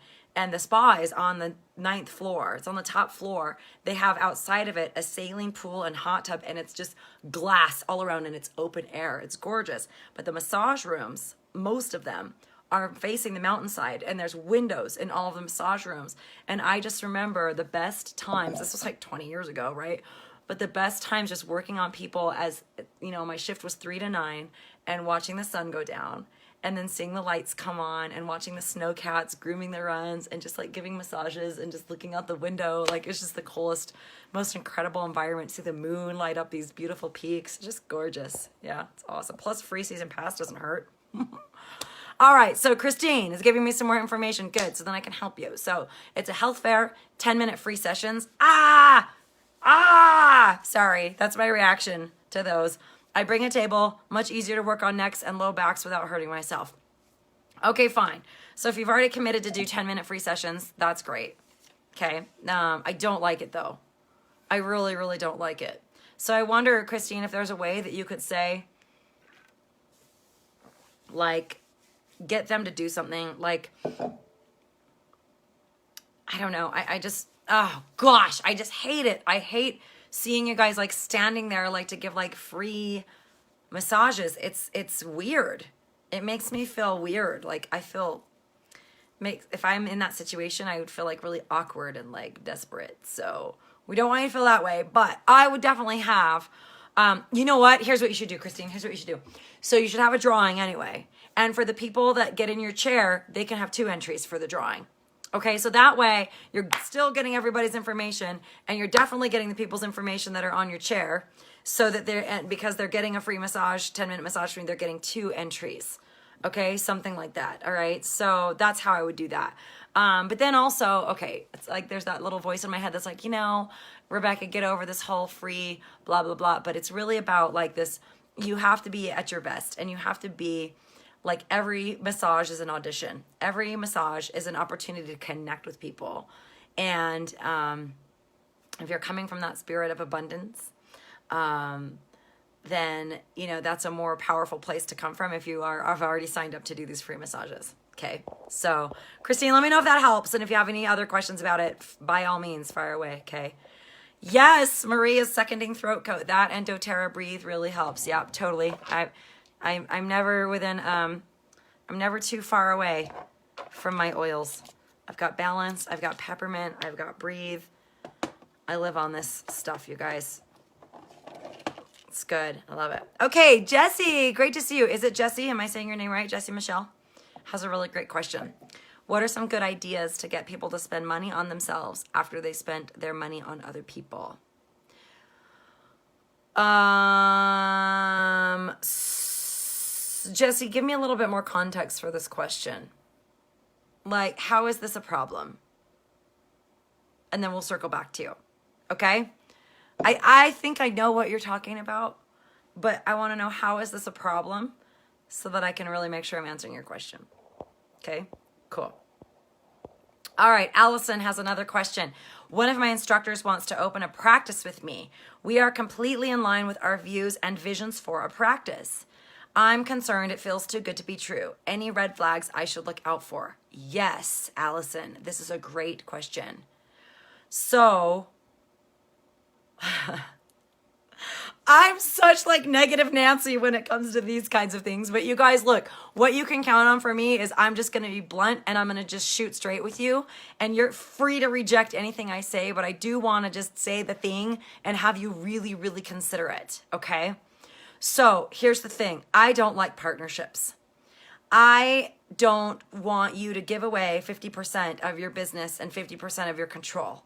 the spa is on the 9th floor. It's on the top floor. They have outside of it a saline pool and hot tub, and it's just glass all around, and it's open air. It's gorgeous. But the massage rooms, most of them, are facing the mountainside, and there's windows in all of the massage rooms. And I just remember the best times, this was like 20 years ago, right? But the best times just working on people, as, you know, my shift was 3 to 9, and watching the sun go down, and then seeing the lights come on, and watching the snowcats grooming their runs, and just like giving massages, and just looking out the window. Like, it's just the coolest, most incredible environment. See the moon light up these beautiful peaks. Just gorgeous. Yeah, it's awesome. Plus, free season pass doesn't hurt. All right, so Christine is giving me some more information. Good, so then I can help you. So it's a health fair, 10-minute free sessions. Sorry, that's my reaction to those. I bring a table, much easier to work on necks and low backs without hurting myself. Okay, fine. So if you've already committed to do 10-minute free sessions, that's great. Okay, I don't like it though. I really, really don't like it. So I wonder, Christine, if there's a way that you could say, like get them to do something. Like, I don't know. I just, oh gosh, I just hate it. I hate seeing you guys like standing there like to give like free massages. It's weird. It makes me feel weird. Like I feel, if I'm in that situation, I would feel like really awkward and like desperate. So we don't want you to feel that way, but I would definitely have, you know what? Here's what you should do, Christine. Here's what you should do. So you should have a drawing anyway. And for the people that get in your chair, they can have 2 entries for the drawing. Okay, so that way you're still getting everybody's information, and you're definitely getting the people's information that are on your chair, so that because they're getting a free massage, 10-minute massage from you, they're getting 2 entries. Okay, something like that. All right, so that's how I would do that. But then also, okay, it's like there's that little voice in my head that's like, you know, Rebecca, get over this whole free blah, blah, blah. But it's really about like this, you have to be at your best, and you have to be like, every massage is an audition. Every massage is an opportunity to connect with people. And if you're coming from that spirit of abundance, then, you know, that's a more powerful place to come from if you have already signed up to do these free massages. Okay. So Christine, let me know if that helps. And if you have any other questions about it, by all means, fire away. Okay. Yes. Marie is seconding throat coat. That and doTERRA Breathe really helps. Yep, totally. I'm never within, I'm never too far away from my oils. I've got Balance, I've got Peppermint, I've got Breathe. I live on this stuff, you guys. It's good. I love it. Okay, Jessie, great to see you. Is it Jessie? Am I saying your name right? Jessie Michelle has a really great question. What are some good ideas to get people to spend money on themselves after they spent their money on other people? Jessie, give me a little bit more context for this question. Like, how is this a problem? And then we'll circle back to you. Okay? I think I know what you're talking about, but I want to know, how is this a problem, so that I can really make sure I'm answering your question. Okay? Cool. All right, Allison has another question. One of my instructors wants to open a practice with me. We are completely in line with our views and visions for a practice. I'm concerned it feels too good to be true. Any red flags I should look out for? Yes, Allison, this is a great question. So, I'm such like negative Nancy when it comes to these kinds of things. But you guys, look, what you can count on for me is I'm just going to be blunt, and I'm going to just shoot straight with you. And you're free to reject anything I say, but I do want to just say the thing and have you really, really consider it. Okay? So here's the thing. I don't like partnerships. I don't want you to give away 50% of your business and 50% of your control.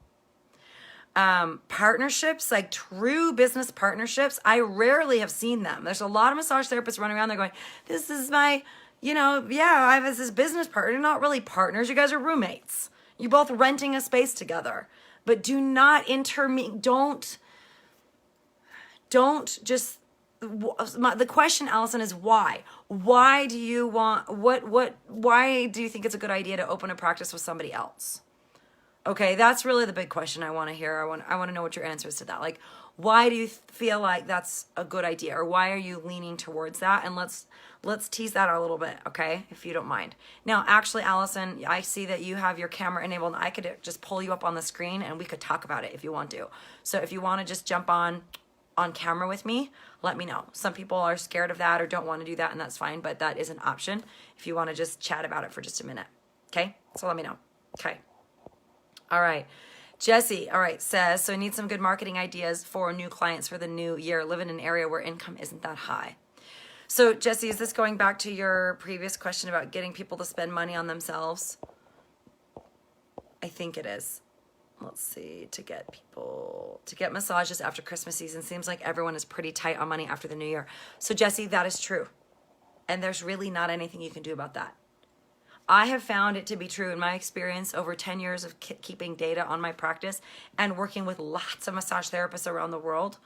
Partnerships, like true business partnerships, I rarely have seen them. There's a lot of massage therapists running around there going, this is my, I have this business partner. You're not really partners. You guys are roommates. You're both renting a space together. But do not don't just, the question, Allison, is why? Why do you want, why do you think it's a good idea to open a practice with somebody else? Okay, that's really the big question I want to hear. I want to know what your answer is to that. Like, why do you feel like that's a good idea, or why are you leaning towards that? And let's tease that out a little bit, okay, if you don't mind. Now, actually, Allison, I see that you have your camera enabled, and I could just pull you up on the screen, and we could talk about it if you want to. So if you want to just jump on camera with me, let me know. Some people are scared of that or don't want to do that, and that's fine, but that is an option if you want to just chat about it for just a minute. Okay, so let me know. Okay. All right. Jessie, all right, says, so I need some good marketing ideas for new clients for the new year. Live in an area where income isn't that high. So Jessie, is this going back to your previous question about getting people to spend money on themselves? I think it is. Let's see, to get massages after Christmas season. Seems like everyone is pretty tight on money after the new year. So Jessie, that is true. And there's really not anything you can do about that. I have found it to be true in my experience over 10 years of keeping data on my practice and working with lots of massage therapists around the world.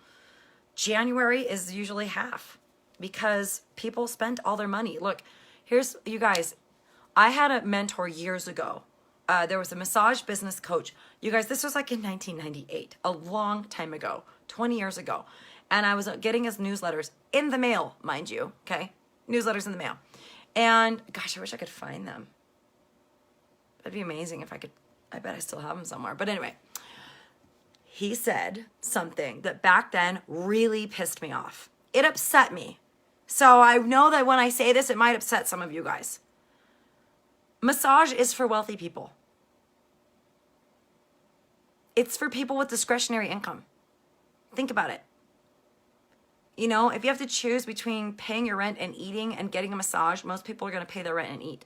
January is usually half because people spent all their money. Look, here's, you guys, I had a mentor years ago. There was a massage business coach. You guys, this was like in 1998, a long time ago, 20 years ago. And I was getting his newsletters in the mail, mind you, okay? Newsletters in the mail. And gosh, I wish I could find them. That'd be amazing if I could. I bet I still have them somewhere. But anyway, he said something that back then really pissed me off. It upset me. So I know that when I say this, it might upset some of you guys. Massage is for wealthy people. It's for people with discretionary income. Think about it. You know, if you have to choose between paying your rent and eating and getting a massage, most people are going to pay their rent and eat.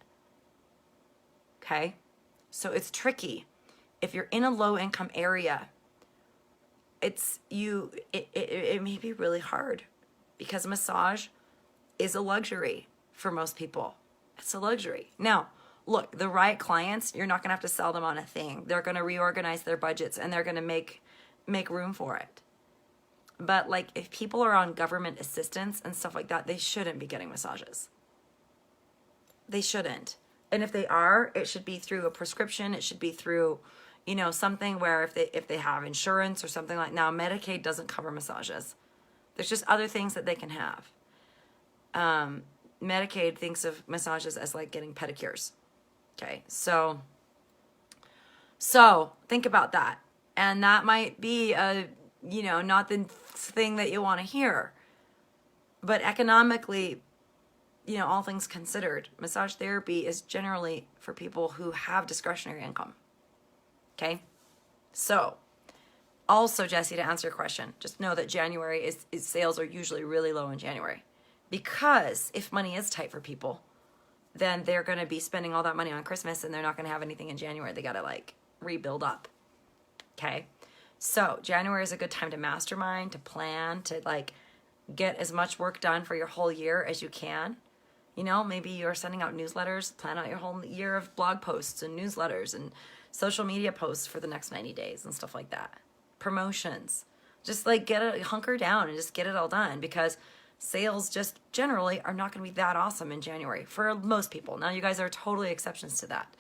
Okay? So it's tricky. If you're in a low income area, it may be really hard because a massage is a luxury for most people. It's a luxury. Now, look, the right clients, you're not going to have to sell them on a thing. They're going to reorganize their budgets and they're going to make room for it. But like if people are on government assistance and stuff like that, they shouldn't be getting massages. They shouldn't. And if they are, it should be through a prescription. It should be through, you know, something where if they have insurance or something like now, Medicaid doesn't cover massages. There's just other things that they can have. Medicaid thinks of massages as like getting pedicures. Okay, so think about that. And that might be not the thing that you want to hear. But economically, you know, all things considered, massage therapy is generally for people who have discretionary income. Okay? So, also, Jesse, to answer your question, just know that January is sales are usually really low in January. Because if money is tight for people, then they're going to be spending all that money on Christmas and they're not going to have anything in January. They got to like rebuild up. Okay? So, January is a good time to mastermind, to plan, to like get as much work done for your whole year as you can. You know, maybe you're sending out newsletters, plan out your whole year of blog posts and newsletters and social media posts for the next 90 days and stuff like that. Promotions. Just like hunker down and just get it all done because sales just generally are not going to be that awesome in January for most people. Now, you guys are totally exceptions to that.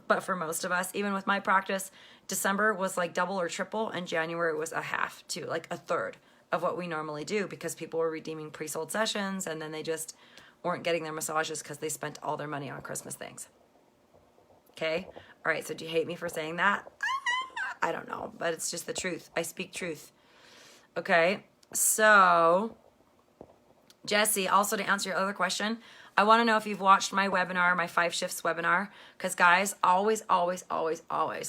But for most of us, even with my practice, December was like double or triple and January was a half to like a third of what we normally do because people were redeeming pre-sold sessions and then they just weren't getting their massages because they spent all their money on Christmas things. Okay? All right, so do you hate me for saying that? I don't know, but it's just the truth. I speak truth. Okay? So, Jesse, also to answer your other question, I want to know if you've watched my webinar, my 5 shifts webinar, because guys, always,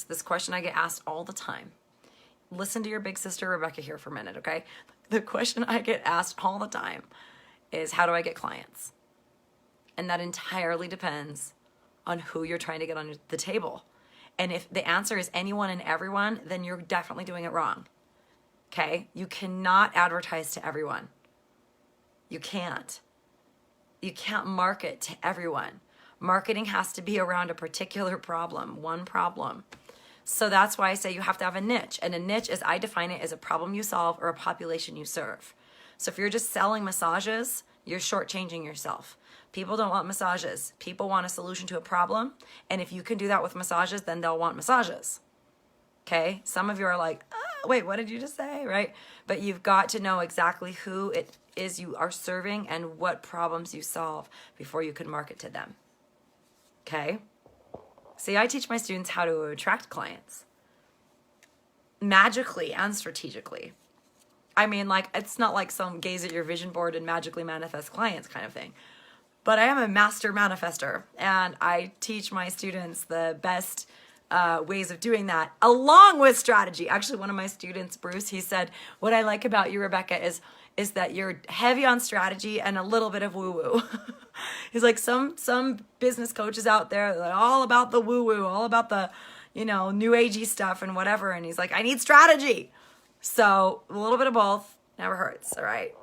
this question I get asked all the time. Listen to your big sister Rebecca here for a minute, okay? The question I get asked all the time is, how do I get clients? And that entirely depends on who you're trying to get on the table. And if the answer is anyone and everyone, then you're definitely doing it wrong. Okay? You cannot advertise to everyone. You can't. You can't market to everyone. Marketing has to be around a particular problem, one problem. So that's why I say you have to have a niche. And a niche, as I define it, is a problem you solve or a population you serve. So if you're just selling massages, you're shortchanging yourself. People don't want massages. People want a solution to a problem. And if you can do that with massages, then they'll want massages. Okay? Some of you are like, wait, what did you just say? Right? But you've got to know exactly who it is you are serving and what problems you solve before you can market to them. Okay? See, I teach my students how to attract clients magically and strategically. I mean, like, it's not like some gaze at your vision board and magically manifest clients kind of thing. But I am a master manifester, and I teach my students the best ways of doing that, along with strategy. Actually, one of my students, Bruce, he said, what I like about you, Rebecca, is that you're heavy on strategy and a little bit of woo-woo. He's like, some business coaches out there, they're all about the woo-woo, all about the, new agey stuff and whatever. And he's like, I need strategy. So a little bit of both never hurts, all right?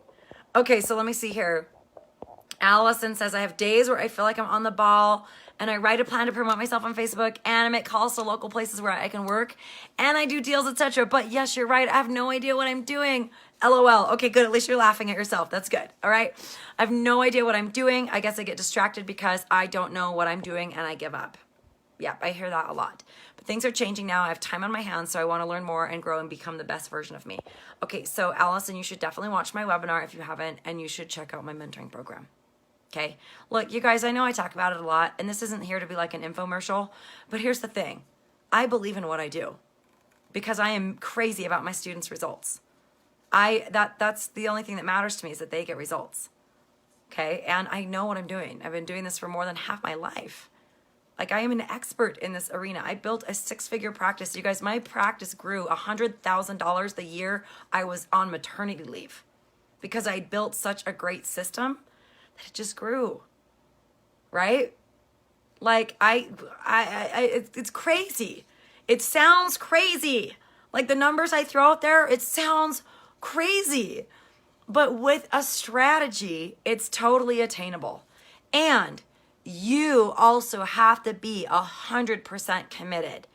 Okay, so let me see here. Allison says, I have days where I feel like I'm on the ball and I write a plan to promote myself on Facebook and I make calls to local places where I can work and I do deals, etc. But yes, you're right. I have no idea what I'm doing. LOL. Okay, good. At least you're laughing at yourself. That's good. All right. I have no idea what I'm doing. I guess I get distracted because I don't know what I'm doing and I give up. Yeah, I hear that a lot. But things are changing now. I have time on my hands, so I want to learn more and grow and become the best version of me. Okay, so Allison, you should definitely watch my webinar if you haven't, and you should check out my mentoring program. Okay. Look, you guys, I know I talk about it a lot, and this isn't here to be like an infomercial, but here's the thing. I believe in what I do because I am crazy about my students' results. That's the only thing that matters to me is that they get results. Okay. And I know what I'm doing. I've been doing this for more than half my life. Like, I am an expert in this arena. I built a 6-figure practice. You guys, my practice grew $100,000 the year I was on maternity leave because I built such a great system that it just grew, right? Like, it's crazy. It sounds crazy. Like, the numbers I throw out there, it sounds crazy. But with a strategy, it's totally attainable. And you also have to be 100% committed.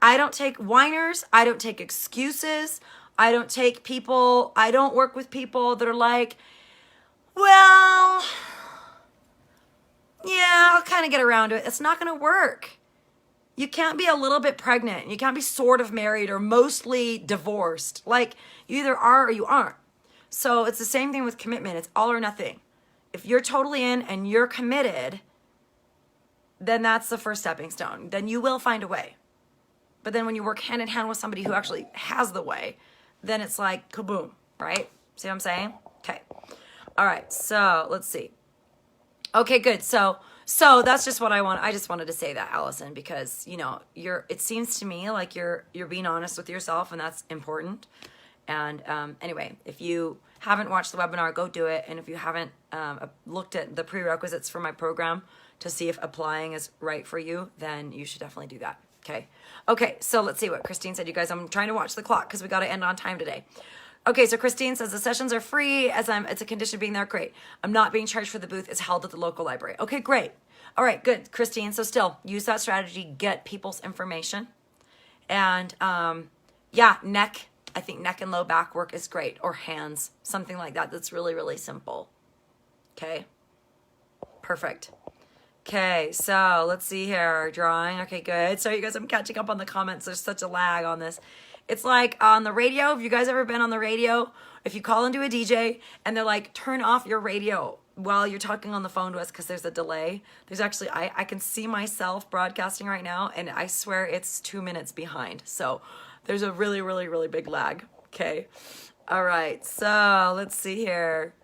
I don't take whiners. I don't take excuses. I don't work with people that are like, well, yeah, I'll kind of get around to it. It's not going to work. You can't be a little bit pregnant. You can't be sort of married or mostly divorced. Like, you either are or you aren't. So it's the same thing with commitment. It's all or nothing. If you're totally in and you're committed, then that's the first stepping stone. Then you will find a way. But then when you work hand in hand with somebody who actually has the way, then it's like kaboom, right? See what I'm saying? Okay. All right. So let's see. Okay, good. So that's just what I want. I just wanted to say that, Allison, because, you know, it seems to me like you're being honest with yourself, and that's important. And anyway, if you haven't watched the webinar, go do it. And if you haven't looked at the prerequisites for my program to see if applying is right for you, then you should definitely do that. Okay, so let's see what Christine said. You guys, I'm trying to watch the clock because we got to end on time today. Okay, so Christine says the sessions are free it's a condition of being there. Great. I'm not being charged for the booth. It's held at the local library. Okay, great. All right, good, Christine. So still use that strategy, get people's information. And yeah, I think neck and low back work is great, or hands, something like that. That's really, really simple. Okay, perfect. Okay, so let's see here, drawing. Okay, good. So you guys, I'm catching up on the comments. There's such a lag on this. It's like on the radio. Have you guys ever been on the radio? If you call into a DJ and they're like, turn off your radio while you're talking on the phone to us because there's a delay. There's actually, I can see myself broadcasting right now, and I swear it's 2 minutes behind. So there's a really, really, really big lag. Okay. All right. So let's see here.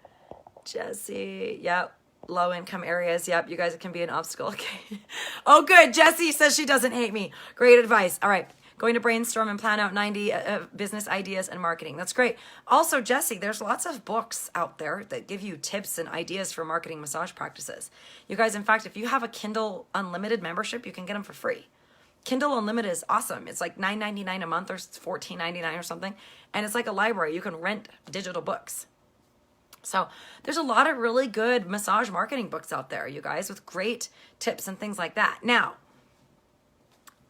Jesse. Yep. Low income areas. Yep. You guys, it can be an obstacle. Okay. Oh, good. Jesse says she doesn't hate me. Great advice. All right. Going to brainstorm and plan out 90 business ideas and marketing. That's great. Also, Jesse, there's lots of books out there that give you tips and ideas for marketing massage practices. You guys, in fact, if you have a Kindle Unlimited membership, you can get them for free. Kindle Unlimited is awesome. It's like $9.99 a month or $14.99 or something. And it's like a library. You can rent digital books. So there's a lot of really good massage marketing books out there, you guys, with great tips and things like that. Now,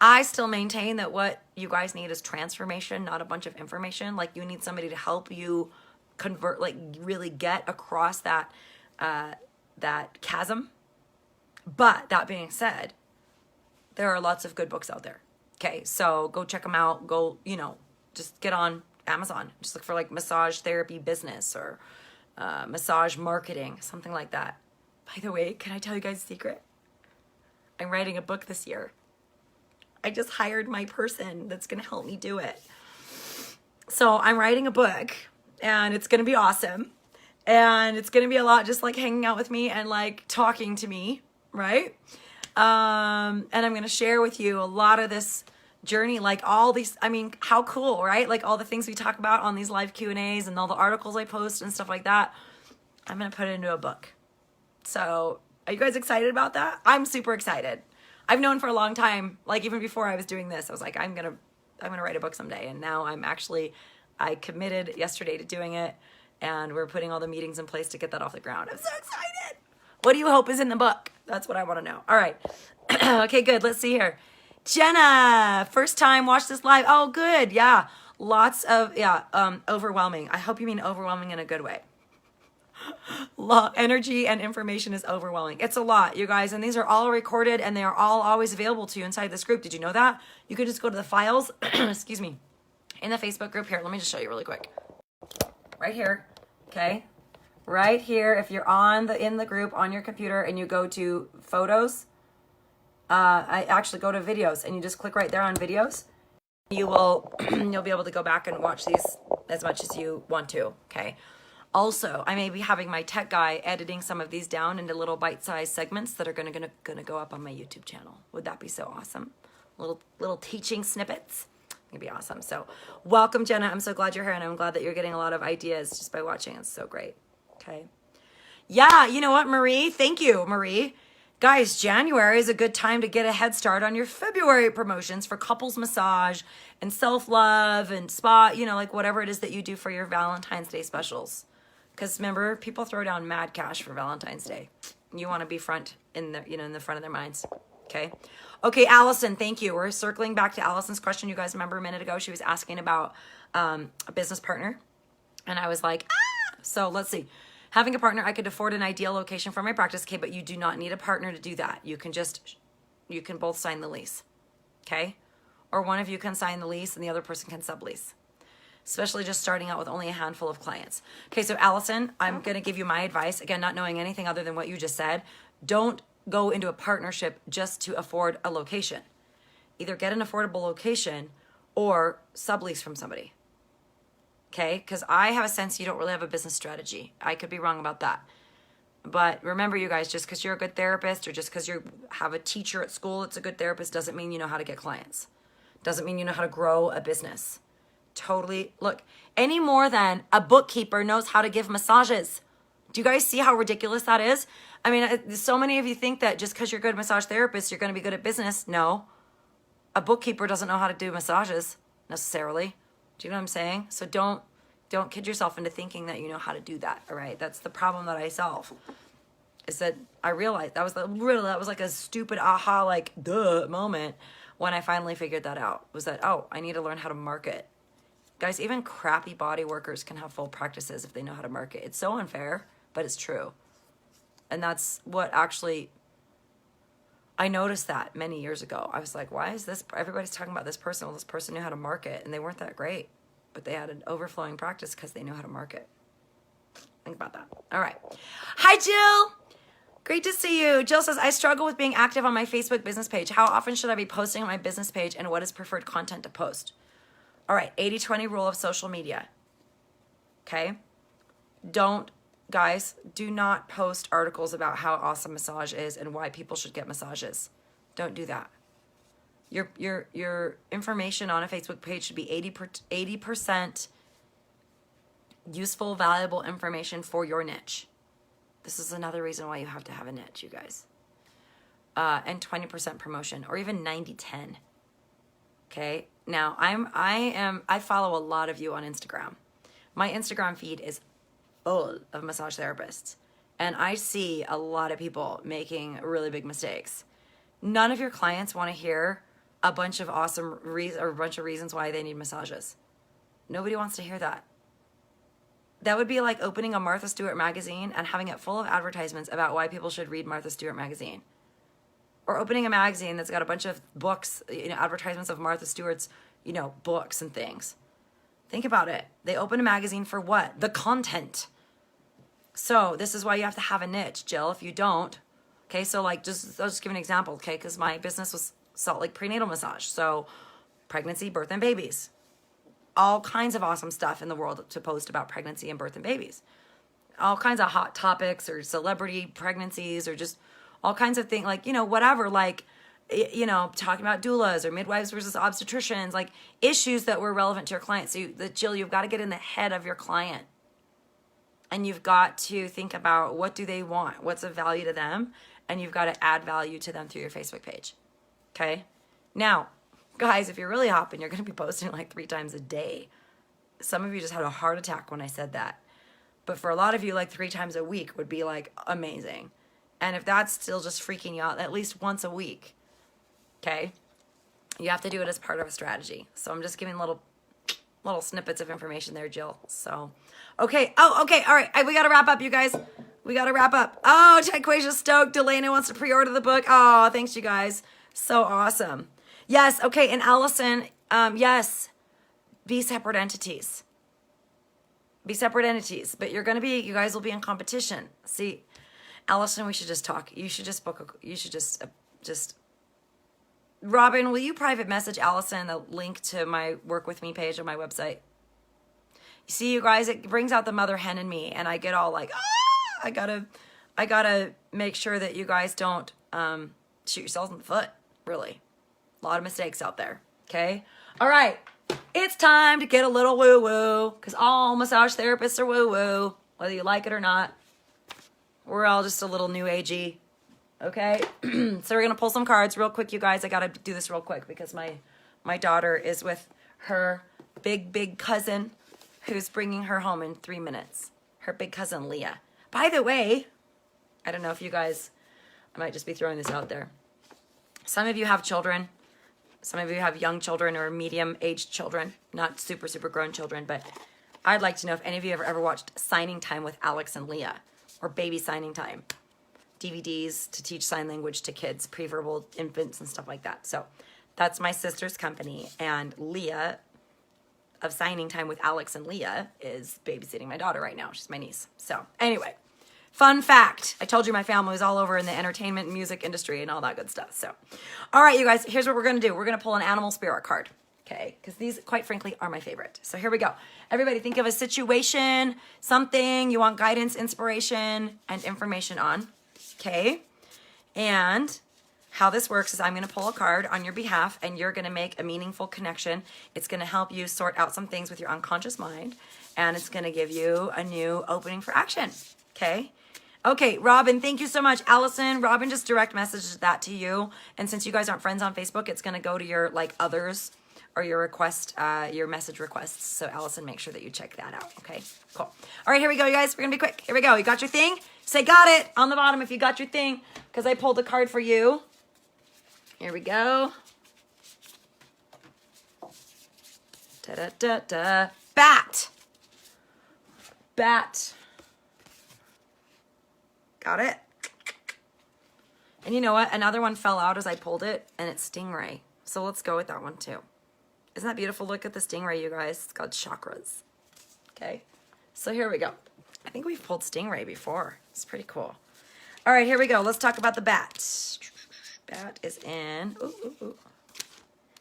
I still maintain that what you guys need is transformation, not a bunch of information. Like, you need somebody to help you convert, like really get across that chasm. But that being said, there are lots of good books out there. Okay, so go check them out. Go, just get on Amazon. Just look for like massage therapy business or massage marketing, something like that. By the way, can I tell you guys a secret? I'm writing a book this year. I just hired my person that's going to help me do it. So I'm writing a book, and it's going to be awesome. And it's going to be a lot just like hanging out with me and like talking to me, right? And I'm going to share with you a lot of this journey, like all these, how cool, right? Like all the things we talk about on these live Q&As and all the articles I post and stuff like that. I'm going to put it into a book. So are you guys excited about that? I'm super excited. I've known for a long time, like even before I was doing this, I was like, I'm going to write a book someday. And now I committed yesterday to doing it, and we're putting all the meetings in place to get that off the ground. I'm so excited. What do you hope is in the book? That's what I want to know. All right. Okay, good. Let's see here. Jenna, first time watch this live. Oh, good. Yeah. Lots of, overwhelming. I hope you mean overwhelming in a good way. Energy and information is overwhelming. It's a lot, you guys, and these are all recorded, and they are all always available to you inside this group. Did you know that? You could just go to the files, excuse me, in the Facebook group. Here, let me just show you really quick. Right here, okay? right here, if you're in the group on your computer and you go to photos, I actually go to videos and you just click right there on videos. You'll be able to go back and watch these as much as you want to, okay? Also, I may be having my tech guy editing some of these down into little bite-sized segments that are gonna go up on my YouTube channel. Would that be so awesome? Little teaching snippets. It'd be awesome. So welcome, Jenna. I'm so glad you're here, and I'm glad that you're getting a lot of ideas just by watching. It's so great. Okay. Yeah, you know what, Marie? Thank you, Marie. Guys, January is a good time to get a head start on your February promotions for couples massage and self-love and spa, like whatever it is that you do for your Valentine's Day specials. Because remember, people throw down mad cash for Valentine's Day. You want to be front in the front of their minds. Okay. Okay, Allison, thank you. We're circling back to Allison's question. You guys remember a minute ago, she was asking about a business partner. And I was like, So let's see. Having a partner, I could afford an ideal location for my practice, okay, but you do not need a partner to do that. You can both sign the lease, okay? Or one of you can sign the lease and the other person can sublease, especially just starting out with only a handful of clients. Okay, so Allison, I'm gonna give you my advice. Again, not knowing anything other than what you just said. Don't go into a partnership just to afford a location. Either get an affordable location or sublease from somebody. Okay, because I have a sense you don't really have a business strategy. I could be wrong about that. But remember, you guys, just because you're a good therapist or just because you have a teacher at school that's a good therapist doesn't mean you know how to get clients. Doesn't mean you know how to grow a business. Totally. Look, any more than a bookkeeper knows how to give massages. Do you guys see how ridiculous that is? I mean, so many of you think that just because you're a good massage therapist, you're going to be good at business. No. A bookkeeper doesn't know how to do massages necessarily. Do you know what I'm saying? So don't kid yourself into thinking that you know how to do that, all right? That's the problem that I solve. Is that I realized that was like a stupid aha, like duh moment when I finally figured that out. Was that, I need to learn how to market. Guys, even crappy body workers can have full practices if they know how to market. It's so unfair, but it's true. And that's what actually, I noticed that many years ago. I was like, why is this, everybody's talking about this person. Well, this person knew how to market and they weren't that great, but they had an overflowing practice because they knew how to market. Think about that. All right. Hi, Jill. Great to see you. Jill says, I struggle with being active on my Facebook business page. How often should I be posting on my business page and what is preferred content to post? All right, 80-20 rule of social media. Okay? Guys, do not post articles about how awesome massage is and why people should get massages. Don't do that. Your information on a Facebook page should be 80% useful, valuable information for your niche. This is another reason why you have to have a niche, you guys. And 20% promotion, or even 90-10. Okay? Now, I follow a lot of you on Instagram. My Instagram feed is full of massage therapists. And I see a lot of people making really big mistakes. None of your clients want to hear a bunch of awesome or a bunch of reasons why they need massages. Nobody wants to hear that. That would be like opening a Martha Stewart magazine and having it full of advertisements about why people should read Martha Stewart magazine. Or opening a magazine that's got a bunch of books, advertisements of Martha Stewart's, books and things. Think about it. They open a magazine for what? The content. So this is why you have to have a niche, Jill. If you don't, okay, so I'll just give an example, okay, because my business was Salt Lake Prenatal Massage. So pregnancy, birth, and babies. All kinds of awesome stuff in the world to post about pregnancy and birth and babies. All kinds of hot topics or celebrity pregnancies or just all kinds of things, whatever, talking about doulas or midwives versus obstetricians, issues that were relevant to your client. So Jill, you've got to get in the head of your client. And you've got to think about what do they want? What's of value to them? And you've got to add value to them through your Facebook page. Okay? Now, guys, if you're really hopping, you're going to be posting 3 times a day. Some of you just had a heart attack when I said that. But for a lot of you, 3 times a week would be amazing. And if that's still just freaking you out, at least once a week. Okay? You have to do it as part of a strategy. So I'm just giving little snippets of information there, Jill. So, okay. Oh, okay. All right. We got to wrap up, you guys. We got to wrap up. Oh, Taquasia stoked. Delana wants to pre-order the book. Oh, thanks, you guys. So awesome. Yes. Okay. And Allison, yes, be separate entities. be separate entities, but you guys will be in competition. See, Allison, we should just talk. You should just Robin, will you private message Allison the link to my Work With Me page on my website? You see, you guys, it brings out the mother hen in me, and I get all like, I gotta make sure that you guys don't shoot yourselves in the foot, really. A lot of mistakes out there, okay? All right, it's time to get a little woo-woo, because all massage therapists are woo-woo, whether you like it or not. We're all just a little new agey, okay? So we're going to pull some cards real quick, you guys. I got to do this real quick because my daughter is with her big cousin who's bringing her home in 3 minutes. Her big cousin, Leah. By the way, I don't know if you guys, I might just be throwing this out there. Some of you have children. Some of you have young children or medium-aged children, not super grown children, but I'd like to know if any of you have ever watched Signing Time with Alex and Leah, or Baby Signing Time, DVDs to teach sign language to kids, pre-verbal infants and stuff like that. So that's my sister's company, and Leah of Signing Time with Alex and Leah is babysitting my daughter right now. She's my niece. So anyway, fun fact. I told you my family was all over in the entertainment and music industry and all that good stuff. So, all right, you guys, here's what we're going to do. We're going to pull an animal spirit card, okay? Because these, quite frankly, are my favorite. So here we go. Everybody think of a situation, something you want guidance, inspiration, and information on, okay? And how this works is I'm going to pull a card on your behalf, and you're going to make a meaningful connection. It's going to help you sort out some things with your unconscious mind, and it's going to give you a new opening for action, okay? Okay, Robin, thank you so much. Allison, Robin just direct messaged that to you. And since you guys aren't friends on Facebook, it's going to go to your like others or your request, your message requests. So Allison, make sure that you check that out. Okay, cool. All right, here we go, you guys. We're going to be quick. Here we go. You got your thing? Say got it on the bottom if you got your thing, because I pulled a card for you. Here we go. Da-da-da-da. Bat. Bat. Got it? And you know what? Another one fell out as I pulled it, and it's stingray. So let's go with that one too. Isn't that beautiful? Look at the stingray, you guys. It's called chakras. Okay. So here we go. I think we've pulled stingray before. It's pretty cool. All right, here we go. Let's talk about the bat. Bat is in. Ooh, ooh, ooh.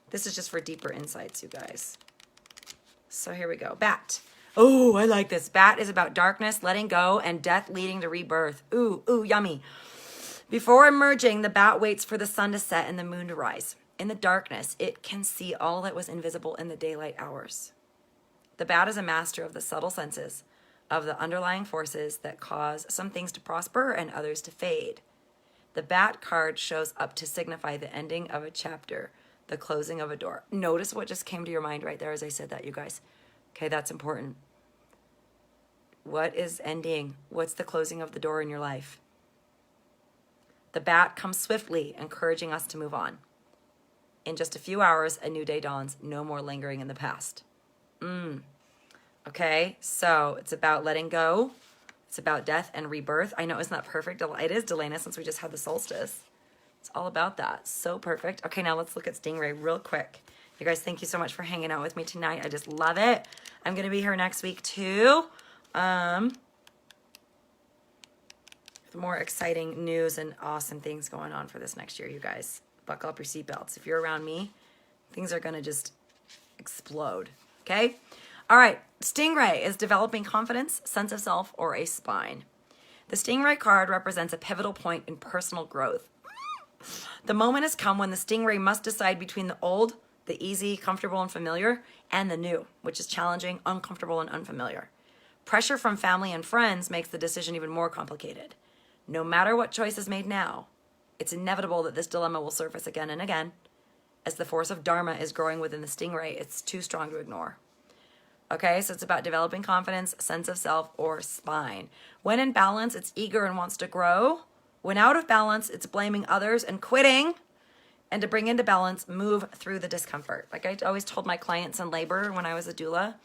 This is just for deeper insights, you guys. So here we go. Bat. Oh, I like this. Bat is about darkness, letting go, and death leading to rebirth. Ooh, ooh, yummy. Before emerging, the bat waits for the sun to set and the moon to rise. In the darkness, it can see all that was invisible in the daylight hours. The bat is a master of the subtle senses, of the underlying forces that cause some things to prosper and others to fade. The bat card shows up to signify the ending of a chapter, the closing of a door. Notice what just came to your mind right there as I said that, you guys. Okay, that's important. What is ending? What's the closing of the door in your life? The bat comes swiftly, encouraging us to move on. In just a few hours, a new day dawns. No more lingering in the past. Okay, so it's about letting go. It's about death and rebirth. I know it's not perfect. It is, Delana, since we just had the solstice. It's all about that. So perfect. Okay, now let's look at Stingray real quick. You guys, thank you so much for hanging out with me tonight. I just love it. I'm going to be here next week, too. With more exciting news and awesome things going on for this next year, you guys. Buckle up your seatbelts. If you're around me, things are going to just explode, okay? All right, Stingray is developing confidence, sense of self, or a spine. The Stingray card represents a pivotal point in personal growth. The moment has come when the Stingray must decide between the old, the easy, comfortable, and familiar, and the new, which is challenging, uncomfortable, and unfamiliar. Pressure from family and friends makes the decision even more complicated. No matter what choice is made now, it's inevitable that this dilemma will surface again and again. As the force of Dharma is growing within the Stingray, it's too strong to ignore. Okay, so it's about developing confidence, sense of self, or spine. When in balance, it's eager and wants to grow. When out of balance, it's blaming others and quitting. And to bring into balance, move through the discomfort. Like I always told my clients in labor when I was a doula,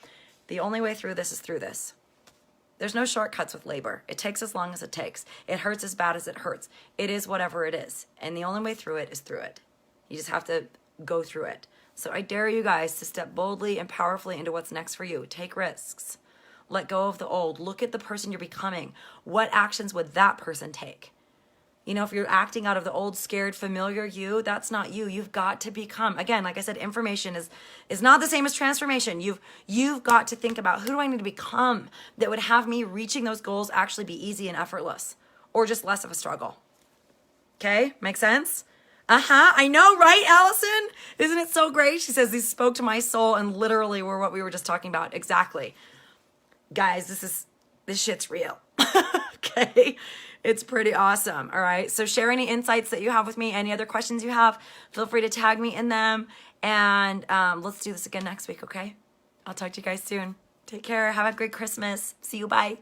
the only way through this is through this. There's no shortcuts with labor. It takes as long as it takes. It hurts as bad as it hurts. It is whatever it is. And the only way through it is through it. You just have to go through it. So I dare you guys to step boldly and powerfully into what's next for you. Take risks. Let go of the old. Look at the person you're becoming. What actions would that person take? You know, if you're acting out of the old, scared, familiar you, that's not you. You've got to become, again, like I said, information is not the same as transformation. You've got to think about, who do I need to become that would have me reaching those goals actually be easy and effortless, or just less of a struggle. Okay, make sense? I know, right, Allison? Isn't it so great? She says, these spoke to my soul and literally were what we were just talking about. Exactly. Guys, this shit's real. Okay. It's pretty awesome. All right. So share any insights that you have with me. Any other questions you have, feel free to tag me in them. And let's do this again next week. Okay. I'll talk to you guys soon. Take care. Have a great Christmas. See you. Bye.